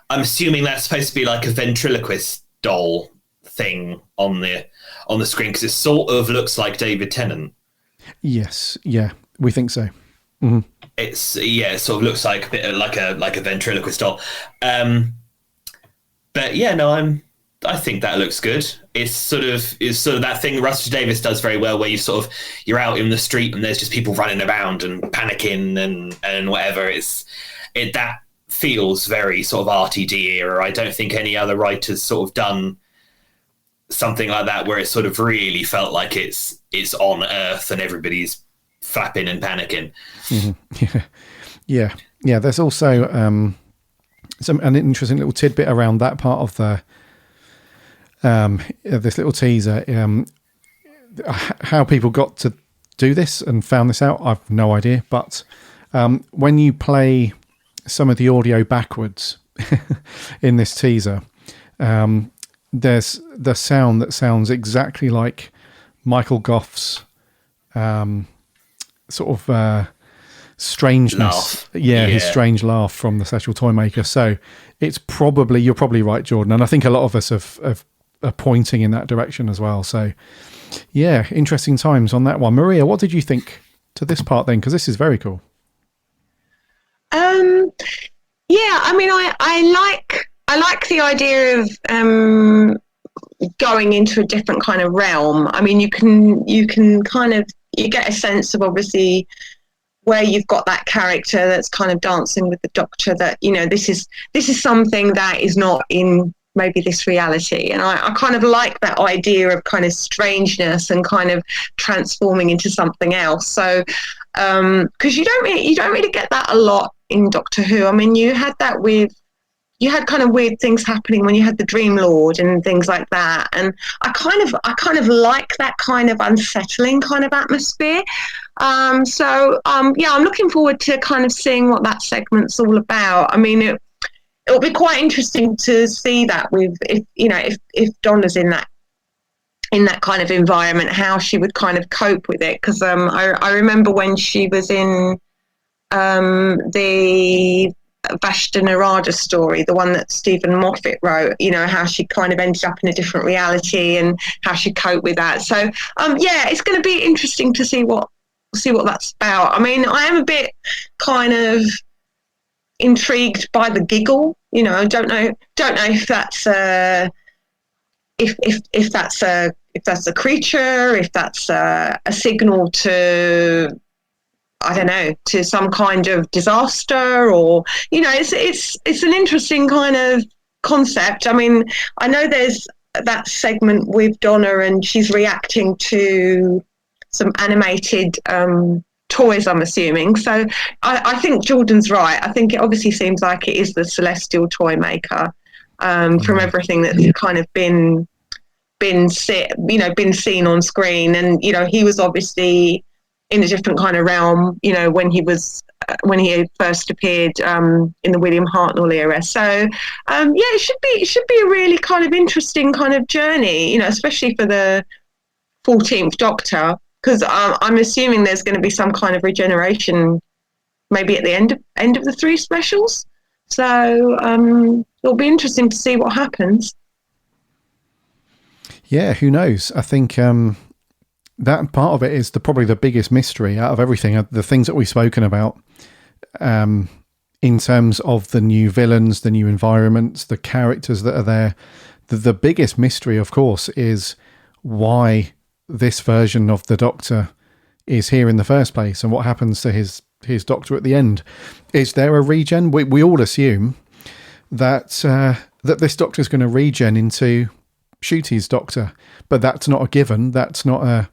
I'm assuming that's supposed to be like a ventriloquist doll thing on the screen, because it sort of looks like David Tennant. Yes, yeah, we think so. Mm-hmm. It sort of looks like a bit like a ventriloquist doll. But yeah, no, I think that looks good. It's sort of that thing Russell Davies does very well, where you're out in the street and there's just people running around and panicking and whatever. That feels very sort of RTD era. I don't think any other writers sort of done something like that where it sort of really felt like it's on Earth and everybody's flapping and panicking. Mm-hmm. Yeah. There's also an interesting little tidbit around that part of the this little teaser. How people got to do this and found this out, I've no idea. But when you play some of the audio backwards in this teaser, there's the sound that sounds exactly like Michael Gough's sort of strangeness. Yeah, his strange laugh from the Celestial Toymaker. So it's you're probably right, Jordan. And I think a lot of us are pointing in that direction as well. So yeah, interesting times on that one. Maria, what did you think to this part then? Because this is very cool. Yeah, I mean, I like the idea of going into a different kind of realm. I mean, you can kind of, you get a sense of obviously where you've got that character that's kind of dancing with the Doctor, that, this is something that is not in maybe this reality. And I kind of like that idea of kind of strangeness and kind of transforming into something else. So because you don't really get that a lot in Doctor Who. I mean, you had kind of weird things happening when you had the Dream Lord and things like that. And I kind of like that kind of unsettling kind of atmosphere. So I'm looking forward to kind of seeing what that segment's all about. I mean, it'll be quite interesting to see that if Donna's in that kind of environment, how she would kind of cope with it. Because I remember when she was in the Vashta Narada story, the one that Stephen Moffat wrote, how she kind of ended up in a different reality and how she coped with that. So it's going to be interesting to see what that's about. I mean, I am a bit kind of intrigued by the giggle. I don't know if that's if that's a creature, if that's a signal to, I don't know, to some kind of disaster, or it's an interesting kind of concept. I mean, I know there's that segment with Donna and she's reacting to some animated toys, I'm assuming. So I think Jordan's right. I think it obviously seems like it is the Celestial toy maker, from everything that's kind of been seen on screen. And he was obviously in a different kind of realm, when he first appeared in the William Hartnell era. So it should be a really kind of interesting kind of journey, especially for the 14th Doctor. Because I'm assuming there's going to be some kind of regeneration, maybe at the end of the 3 specials. So it'll be interesting to see what happens. Yeah, who knows? I think that part of it is probably the biggest mystery out of everything. The things that we've spoken about, in terms of the new villains, the new environments, the characters that are there. The biggest mystery, of course, is why this version of the Doctor is here in the first place, and what happens to his Doctor at the end. Is there a regen? We all assume that this Doctor is going to regen into Ncuti's Doctor, but that's not a given. That's not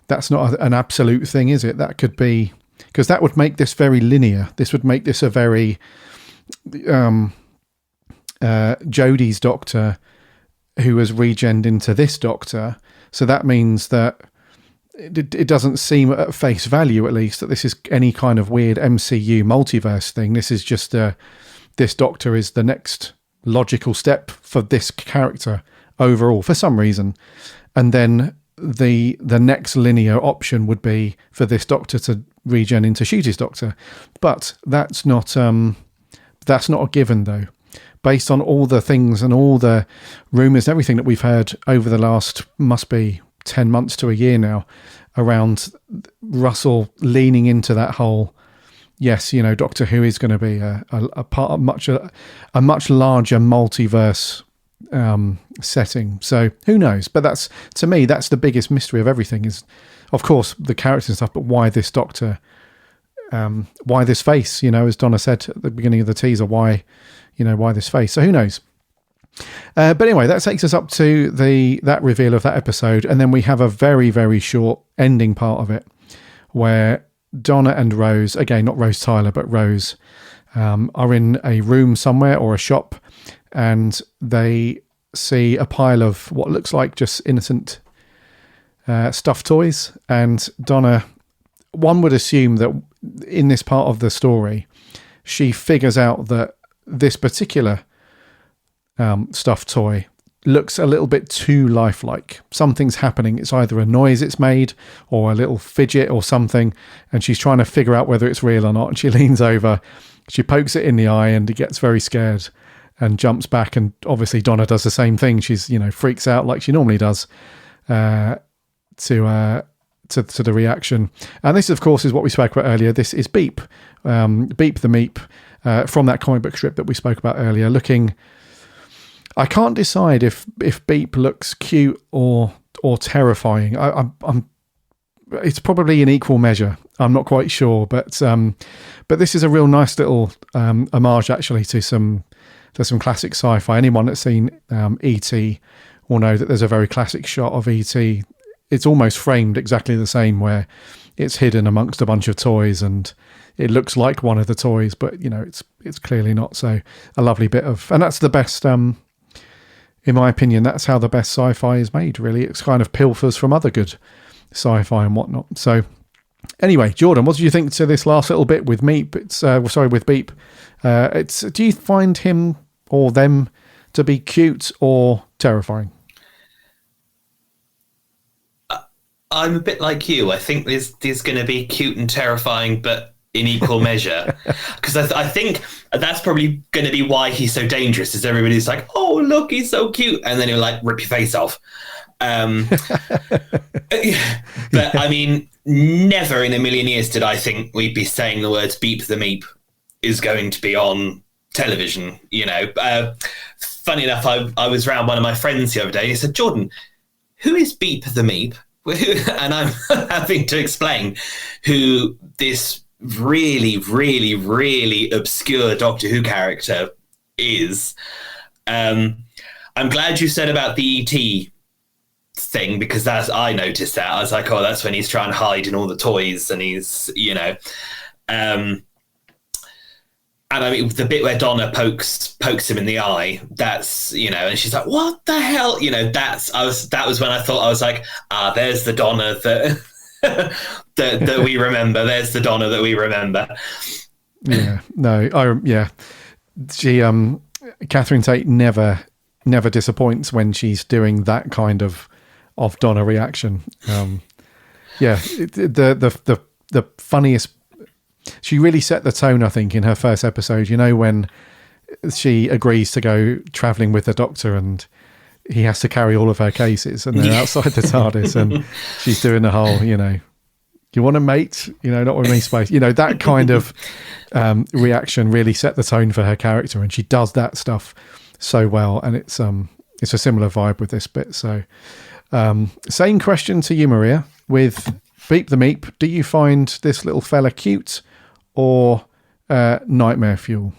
an absolute thing, is it? That could be, because that would make this very linear. This would make this a very Jodie's Doctor who has regened into this Doctor. So that means that it doesn't seem at face value, at least, that this is any kind of weird MCU multiverse thing. This is just this Doctor is the next logical step for this character overall for some reason. And then the next linear option would be for this Doctor to regen into Ncuti's Doctor. But that's not a given, though. Based on all the things and all the rumours and everything that we've heard over the last, must be 10 months to a year now, around Russell leaning into that whole, yes, Doctor Who is going to be a part of a much larger multiverse setting. So who knows? But that's, to me, that's the biggest mystery of everything, is, of course, the characters and stuff, but why this Doctor, why this face, as Donna said at the beginning of the teaser, why this face. So who knows? But anyway, that takes us up to that reveal of that episode. And then we have a very, very short ending part of it where Donna and Rose, again, not Rose Tyler, but Rose, are in a room somewhere or a shop, and they see a pile of what looks like just innocent stuffed toys. And Donna, one would assume that in this part of the story, she figures out that this particular stuffed toy looks a little bit too lifelike. Something's happening. It's either a noise it's made or a little fidget or something, and she's trying to figure out whether it's real or not. And she leans over, she pokes it in the eye, and it gets very scared and jumps back. And obviously Donna does the same thing. She's, freaks out like she normally does to the reaction. And this, of course, is what we spoke about earlier. This is Beep, Beep the Meep, from that comic book strip that we spoke about earlier. I can't decide if Beep looks cute or terrifying. It's probably in equal measure. I'm not quite sure, but this is a real nice little homage, actually, to some there's some classic sci-fi. Anyone that's seen E.T. will know that there's a very classic shot of E.T. It's almost framed exactly the same, where it's hidden amongst a bunch of toys and it looks like one of the toys, but it's clearly not. So a lovely bit of, and that's the best, in my opinion, that's how the best sci-fi is made, really. It's kind of pilfers from other good sci-fi and whatnot. So anyway, Jordan, what did you think to this last little bit with Meep? With Beep. Do you find him or them to be cute or terrifying? I'm a bit like you. I think there's going to be cute and terrifying, but in equal measure. Because I think that's probably going to be why he's so dangerous, is everybody's like, oh, look, he's so cute. And then he'll like rip your face off. But I mean, never in a million years did I think we'd be saying the words Beep the Meep is going to be on television. Funny enough, I was around one of my friends the other day and he said, Jordan, who is Beep the Meep? And I'm having to explain who this really, really, really obscure Doctor Who character is. I'm glad you said about the E.T. thing, because I noticed that. I was like, oh, that's when he's trying to hide in all the toys and he's, and I mean, the bit where Donna pokes him in the eye, that's, and she's like, what the hell? That was when I thought, I was like, there's the Donna that that we remember. There's the Donna that we remember. Yeah, no, she, Catherine Tate never disappoints when she's doing that kind of Donna reaction. The funniest, she really set the tone, I think, in her first episode, when she agrees to go traveling with the Doctor and he has to carry all of her cases and they're outside the TARDIS and she's doing the whole, you want a mate, not with me space, that kind of reaction really set the tone for her character, and she does that stuff so well. And it's a similar vibe with this bit. So same question to you, Maria, with Beep the Meep. Do you find this little fella cute or nightmare fuel?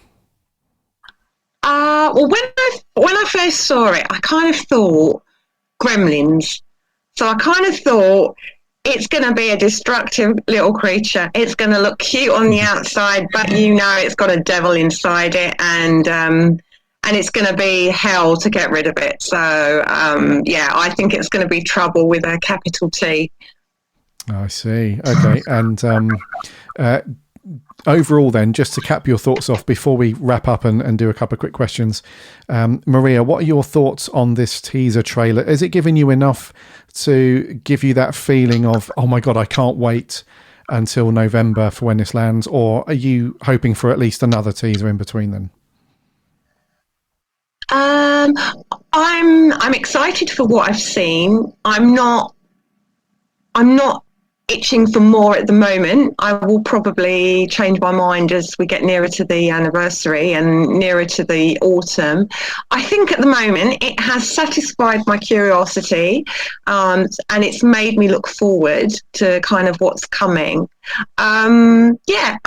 Well, when I first saw it, I kind of thought Gremlins. So I kind of thought it's going to be a destructive little creature. It's going to look cute on the outside, but it's got a devil inside it, and it's going to be hell to get rid of it. So I think it's going to be trouble with a capital T. I see. Okay, and overall then, just to cap your thoughts off before we wrap up and do a couple of quick questions, Maria, what are your thoughts on this teaser trailer? Is it giving you enough to give you that feeling of, oh my God, I can't wait until November for when this lands, or are you hoping for at least another teaser in between then? I'm excited for what I've seen. I'm not itching for more at the moment. I will probably change my mind as we get nearer to the anniversary and nearer to the autumn. I think at the moment it has satisfied my curiosity, and it's made me look forward to kind of what's coming. I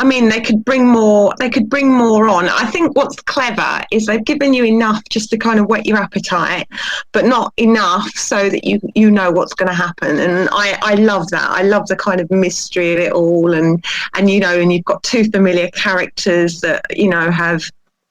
mean, they could bring more on. I think what's clever is they've given you enough just to kind of whet your appetite, but not enough so that you know what's going to happen. And I love that. I love the kind of mystery of it all, and you've got two familiar characters that have,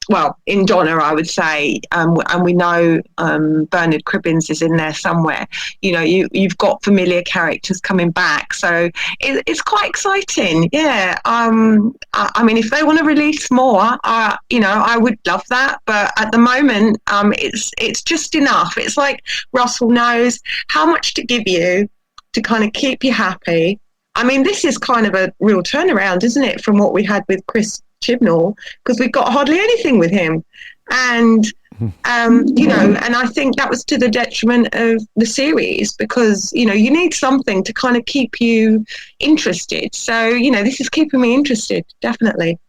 well, in Donna, I would say, and we know Bernard Cribbins is in there somewhere. You've got familiar characters coming back, so it's quite exciting. Yeah, I mean, if they want to release more, I would love that. But at the moment, it's just enough. It's like Russell knows how much to give you to kind of keep you happy. I mean, this is kind of a real turnaround, isn't it, from what we had with Chris Chibnall, because we've got hardly anything with him, and and I think that was to the detriment of the series, because you need something to kind of keep you interested. So this is keeping me interested, definitely.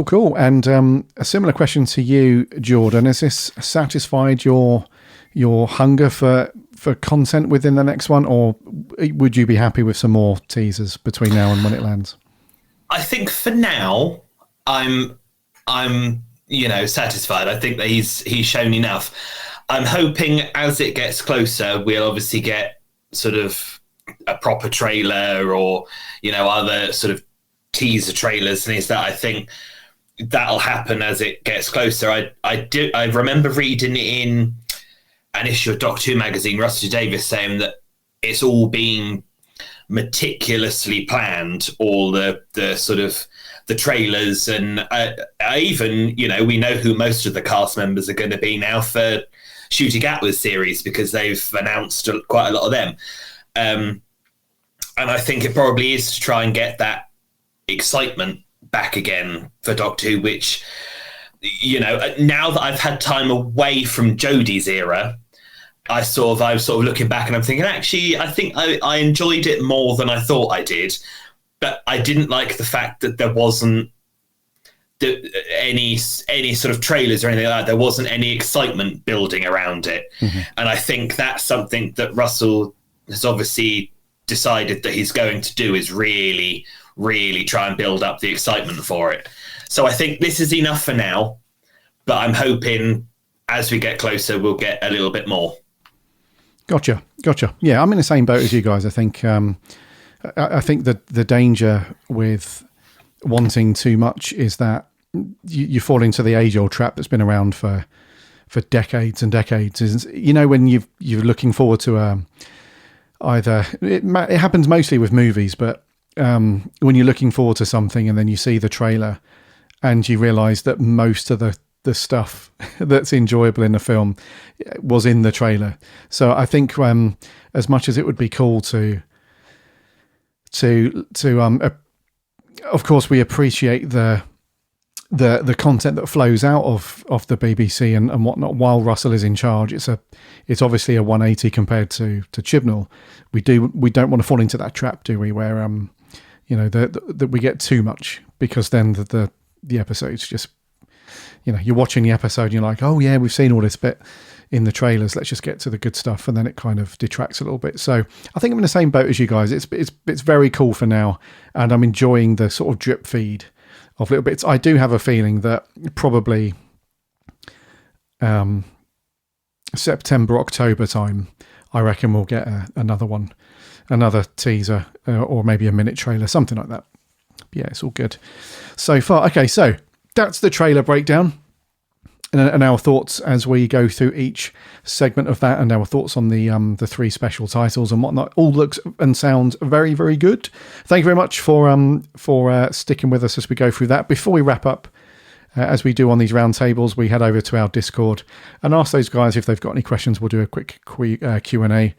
Cool. And a similar question to you, Jordan. Has this satisfied your hunger for content within the next one, or would you be happy with some more teasers between now and when it lands? I think for now, I'm I'm satisfied. I think that he's shown enough. I'm hoping as it gets closer, we'll obviously get sort of a proper trailer or other sort of teaser trailers and things that I think that'll happen as it gets closer. I remember reading in an issue of Doctor Who magazine, Rusty Davis saying that it's all been meticulously planned, all the sort of the trailers, and I even we know who most of the cast members are going to be now for Shooting Atlas series because they've announced quite a lot of them, and I think it probably is to try and get that excitement back again for Doctor Who, which now that I've had time away from Jodie's era, I was sort of looking back and I'm thinking, actually, I think I enjoyed it more than I thought I did, but I didn't like the fact that there wasn't any sort of trailers or anything like that. There wasn't any excitement building around it. Mm-hmm. And I think that's something that Russell has obviously decided that he's going to do, is really, really try and build up the excitement for it. So I think this is enough for now, but I'm hoping as we get closer, we'll get a little bit more. Gotcha. Yeah, I'm in the same boat as you guys. I think I think that the danger with wanting too much is that you fall into the age-old trap that's been around for decades and decades. Is when you're looking forward to either it happens mostly with movies, but when you're looking forward to something and then you see the trailer and you realise that most of the stuff that's enjoyable in the film was in the trailer. So I think as much as it would be cool to of course we appreciate the content that flows out of the BBC and whatnot while Russell is in charge. It's obviously a 180 compared to Chibnall. We don't want to fall into that trap, do we? Where that we get too much, because then the episodes just you're watching the episode and you're like, oh yeah, we've seen all this bit in the trailers, let's just get to the good stuff, and then it kind of detracts a little bit. So I think I'm in the same boat as you guys. It's very cool for now, and I'm enjoying the sort of drip feed of little bits. I do have a feeling that probably September, October time, I reckon we'll get another teaser or maybe a minute trailer, something like that. Yeah, it's all good so far. Okay, so that's the trailer breakdown and our thoughts as we go through each segment of that, and our thoughts on the three special titles and whatnot. All looks and sounds very, very good. Thank you very much for sticking with us as we go through that. Before we wrap up, as we do on these roundtables, we head over to our Discord and ask those guys if they've got any questions. We'll do a quick Q&A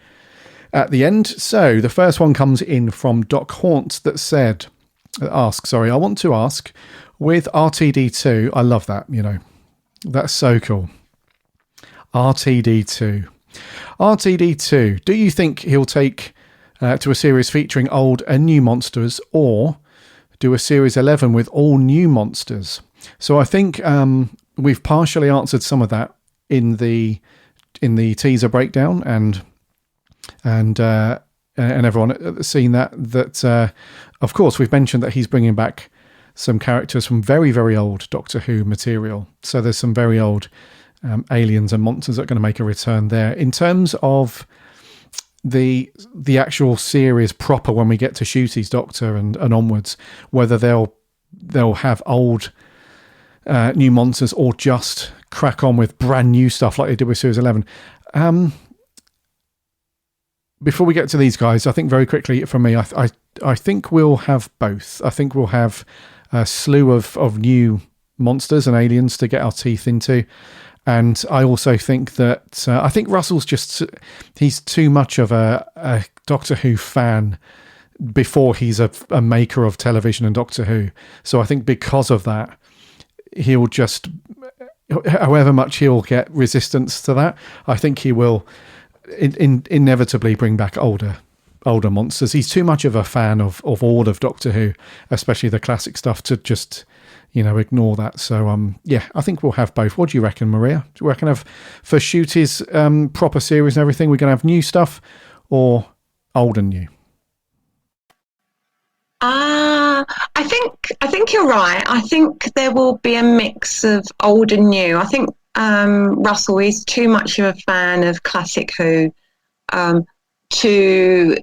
at the end. So the first one comes in from Doc Haunt that asks, I want to ask, with RTD2, I love that, that's so cool. RTD2, do you think he'll take to a series featuring old and new monsters, or do a series 11 with all new monsters? So I think we've partially answered some of that in the teaser breakdown, and everyone seen that of course we've mentioned that he's bringing back some characters from very, very old Doctor Who material. So there's some very old aliens and monsters that are going to make a return there. In terms of the actual series proper, when we get to Shooty's Doctor and onwards, whether they'll have old new monsters or just crack on with brand new stuff like they did with Series 11. Before we get to these guys, I think very quickly for me, I think we'll have both. I think we'll have a slew of new monsters and aliens to get our teeth into. And I also think that I think Russell's he's too much of a Doctor Who fan before he's a maker of television and Doctor Who. So I think because of that, he'll just, however much he'll get resistance to that, I think he will inevitably bring back older monsters. He's too much of a fan of all of Doctor Who, especially the classic stuff, to just ignore that. So yeah, I think we'll have both. What do you reckon, Maria? Do you reckon for Shooty's proper series and everything, we're going to have new stuff or old and new? I I think you're right. I think there will be a mix of old and new. I think Russell is too much of a fan of classic Who to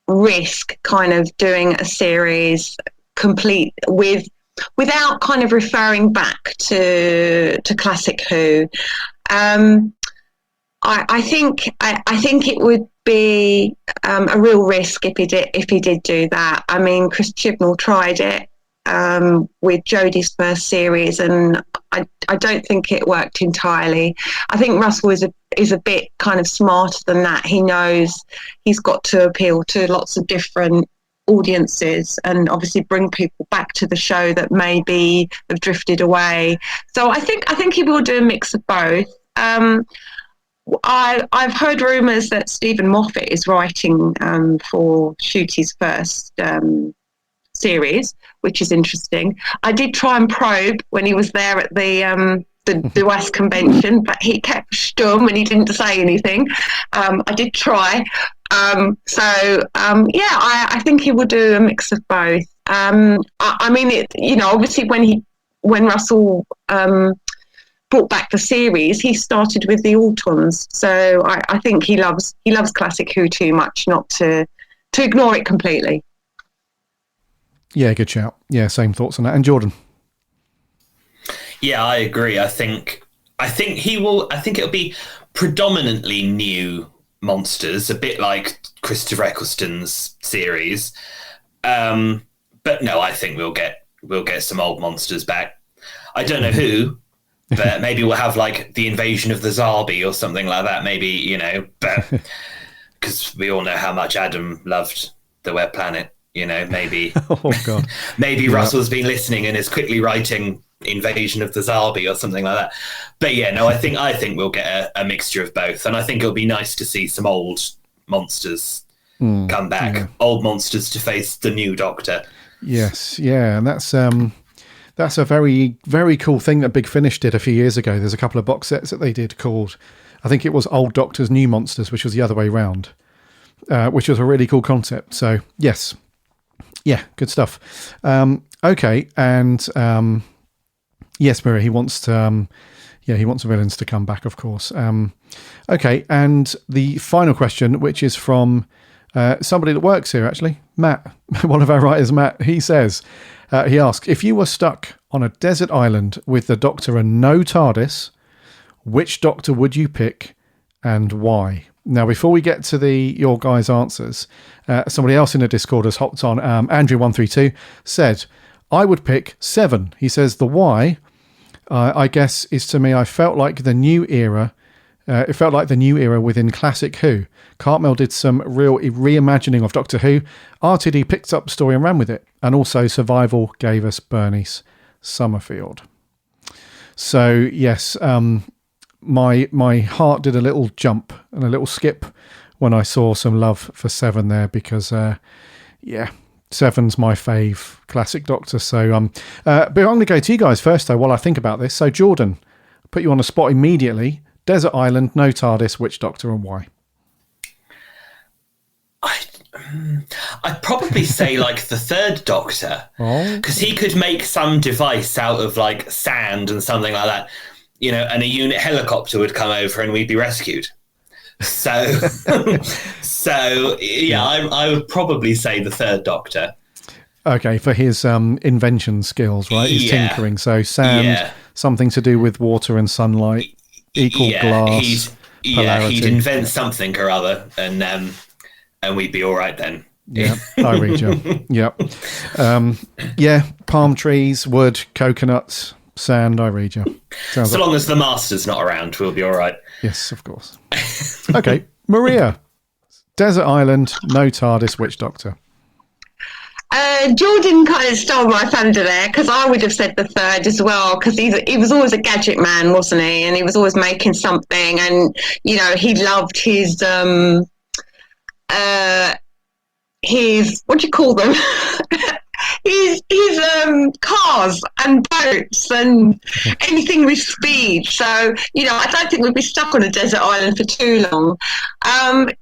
risk kind of doing a series complete without kind of referring back to classic Who. I think it would be a real risk if he did do that. I mean, Chris Chibnall tried it with Jodie's first series, and I don't think it worked entirely. I think Russell is a bit kind of smarter than that. He knows he's got to appeal to lots of different audiences and obviously bring people back to the show that maybe have drifted away. So I think he will do a mix of both. I've heard rumours that Stephen Moffat is writing for Shooty's first series, which is interesting. I did try and probe when he was there at the West convention, but he kept stum and he didn't say anything. I did try. I think he will do a mix of both. I mean, obviously when Russell brought back the series, he started with the Autons. So I think he loves classic Who too much not to ignore it completely. Yeah, good shout. Yeah, same thoughts on that. And Jordan? Yeah, I agree. I think he will. I think it'll be predominantly new monsters, a bit like Christopher Eccleston's series. But no, I think we'll get some old monsters back. I don't know who, but maybe we'll have like the invasion of the Zarbi or something like that. Maybe, but because we all know how much Adam loved the Web Planet. Maybe. Oh God. Maybe yeah. Russell's been listening and is quickly writing Invasion of the Zarbi or something like that. But yeah, no, I think we'll get a mixture of both, and I think it'll be nice to see some old monsters come back. Yeah. Old monsters to face the new Doctor. Yes, yeah, and that's a very, very cool thing that Big Finish did a few years ago. There's a couple of box sets that they did called, I think it was Old Doctors, New Monsters, which was the other way round, which was a really cool concept. So yes. Yeah, good stuff. Okay, and yes, Maria, he wants the villains to come back, of course. Okay, and the final question, which is from somebody that works here, actually, Matt, one of our writers, Matt. He says, he asks, if you were stuck on a desert island with the Doctor and no TARDIS, which Doctor would you pick and why? Now, before we get to your guys' answers, somebody else in the Discord has hopped on. Andrew132 said, I would pick 7. He says the why, I guess, is to me, I felt like the new era. It felt like the new era within classic Who. Cartmel did some real reimagining of Doctor Who. RTD picked up the story and ran with it. And also Survival gave us Bernice Summerfield. So, yes, my heart did a little jump and a little skip when I saw some love for 7 there because, 7's my fave classic Doctor. So, but I'm going to go to you guys first, though, while I think about this. So, Jordan, put you on the spot immediately. Desert Island, no TARDIS, which Doctor and why? I'd probably say like the 3rd Doctor, because he could make some device out of like sand and something like that. And a unit helicopter would come over and we'd be rescued. So, I would probably say the 3rd Doctor. Okay, for his invention skills, right? His tinkering. So sand, something to do with water and sunlight, equal glass. He'd invent something or other, and we'd be all right then. Yeah, I read you. Yep. Palm trees, wood, coconuts. Sand, I read you. So long as the Master's not around, we'll be all right. Yes, of course. Okay, Maria. Desert Island, no TARDIS, which Doctor? Jordan kind of stole my thunder there because I would have said the 3rd as well because he was always a gadget man, wasn't he? And he was always making something, and he loved his what do you call them? his cars and boats and anything with speed. So, I don't think we'd be stuck on a desert island for too long.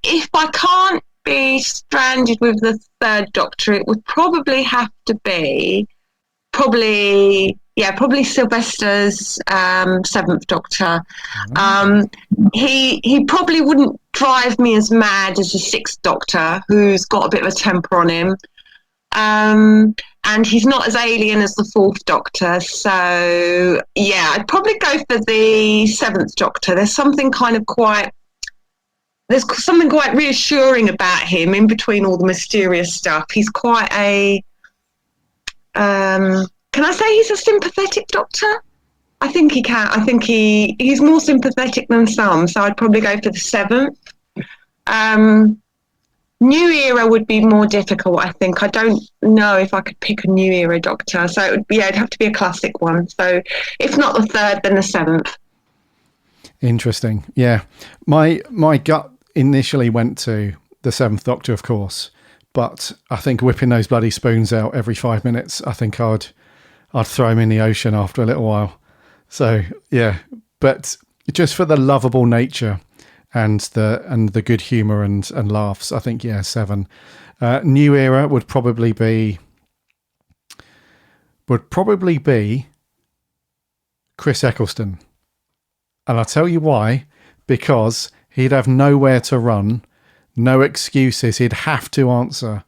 If I can't be stranded with the 3rd Doctor, it would probably have to be probably Sylvester's Seventh Doctor. He probably wouldn't drive me as mad as the Sixth Doctor, who's got a bit of a temper on him. And he's not as alien as the Fourth Doctor. So, yeah, I'd probably go for the Seventh Doctor. There's something quite reassuring about him in between all the mysterious stuff. He's quite a... can I say he's a sympathetic Doctor? I think he can. I think he's more sympathetic than some. So I'd probably go for the Seventh. New Era would be more difficult, I think. I don't know if I could pick a New Era Doctor. So it'd have to be a classic one. So if not the third, then the Seventh. Interesting. Yeah. My gut initially went to the Seventh Doctor, of course. But I think whipping those bloody spoons out every 5 minutes, I think I'd throw him in the ocean after a little while. So, yeah. But just for the lovable nature and the good humour and laughs, I think, 7. New Era would probably be Chris Eccleston. And I'll tell you why. Because he'd have nowhere to run, no excuses. He'd have to answer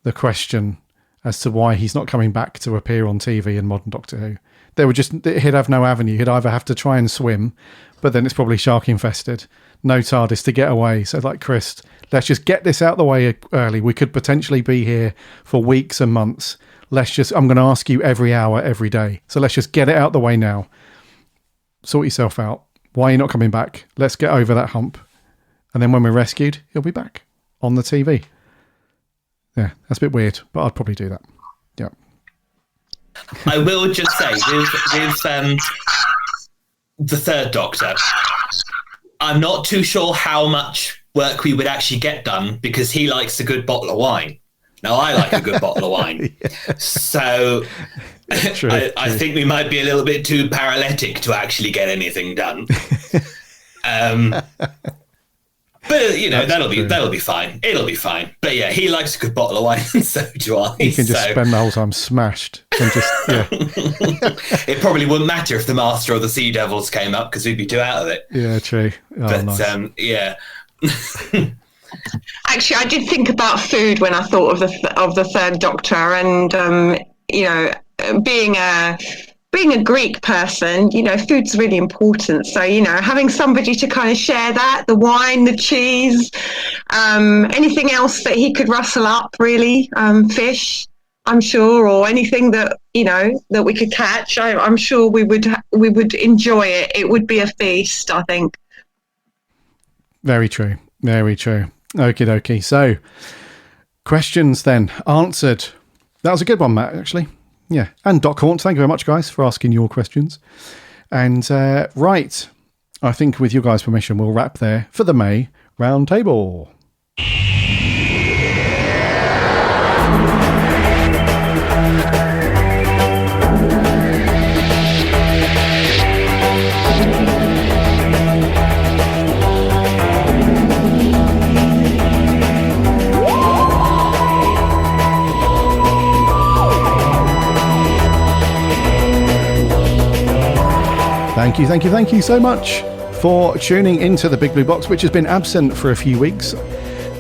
the question as to why he's not coming back to appear on TV in modern Doctor Who. He'd have no avenue. He'd either have to try and swim, but then it's probably shark infested. No TARDIS to get away. So like, Chris, let's just get this out the way early. We could potentially be here for weeks and months. I'm going to ask you every hour, every day. So let's just get it out the way now. Sort yourself out. Why are you not coming back? Let's get over that hump. And then when we're rescued, he'll be back on the TV. Yeah, that's a bit weird, but I'd probably do that. Yeah. I will just say, with the Third Doctor, I'm not too sure how much work we would actually get done because he likes a good bottle of wine. Now, I like a good bottle of wine. Yeah. So true. I think we might be a little bit too paralytic to actually get anything done. But, that'll be fine. It'll be fine. But, yeah, he likes a good bottle of wine, and so do I. You can just spend the whole time smashed. And It probably wouldn't matter if the Master or the Sea Devils came up because we'd be too out of it. Yeah, true. Oh, but, nice. Yeah. Actually, I did think about food when I thought of the Third Doctor, and being a Greek person, food's really important. So having somebody to kind of share that, the wine, the cheese, anything else that he could rustle up, really, fish, I'm sure, or anything that that we could catch. I'm sure we would enjoy it. It would be a feast, I think. Very true. Very true. Okie dokie. So, questions then answered. That was a good one, Matt, actually. Yeah. And Doc Haunt, thank you very much, guys, for asking your questions. And, right, I think with your guys' permission, we'll wrap there for the May Roundtable. Thank you so much for tuning into the Big Blue Box, which has been absent for a few weeks.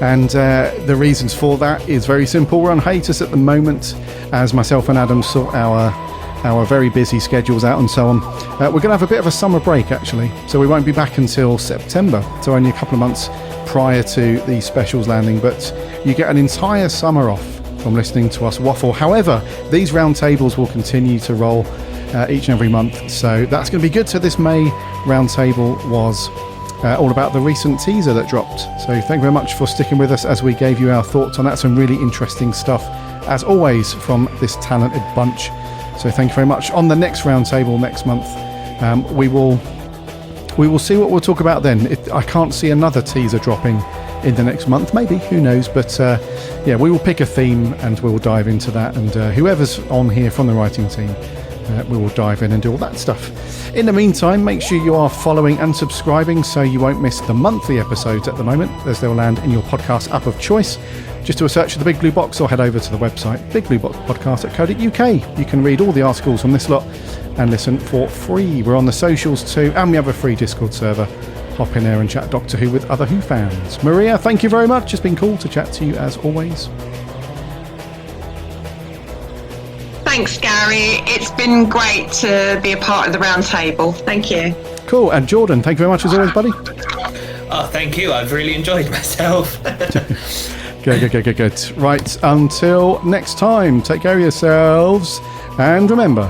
And the reasons for that is very simple. We're on hiatus at the moment as myself and Adam sort our very busy schedules out and so on. We're going to have a bit of a summer break, actually. So we won't be back until September. So only a couple of months prior to the specials landing. But you get an entire summer off from listening to us waffle. However, these roundtables will continue to roll each and every month, so that's going to be good. So this May roundtable was all about the recent teaser that dropped, so thank you very much for sticking with us as we gave you our thoughts on that. Some really interesting stuff as always from this talented bunch, so thank you very much. On the next roundtable next month, we will see what we'll talk about then. I can't see another teaser dropping in the next month, maybe, who knows, but yeah, we will pick a theme and we'll dive into that, and whoever's on here from the writing team we will dive in and do all that stuff. In the meantime, make sure you are following and subscribing so you won't miss the monthly episodes at the moment, as they'll land in your podcast app of choice. Just do a search for the Big Blue Box or head over to the website bigblueboxpodcast.co.uk. You can read all the articles on this lot and listen for free. We're on the socials too, and we have a free Discord server. Hop in there and chat Doctor Who with other Who fans. Maria, thank you very much. It's been cool to chat to you as always. Thanks, Gary. It's been great to be a part of the roundtable. Thank you. Cool. And Jordan, thank you very much as always, buddy. Oh, thank you. I've really enjoyed myself. Good. Right, until next time, take care of yourselves, and remember...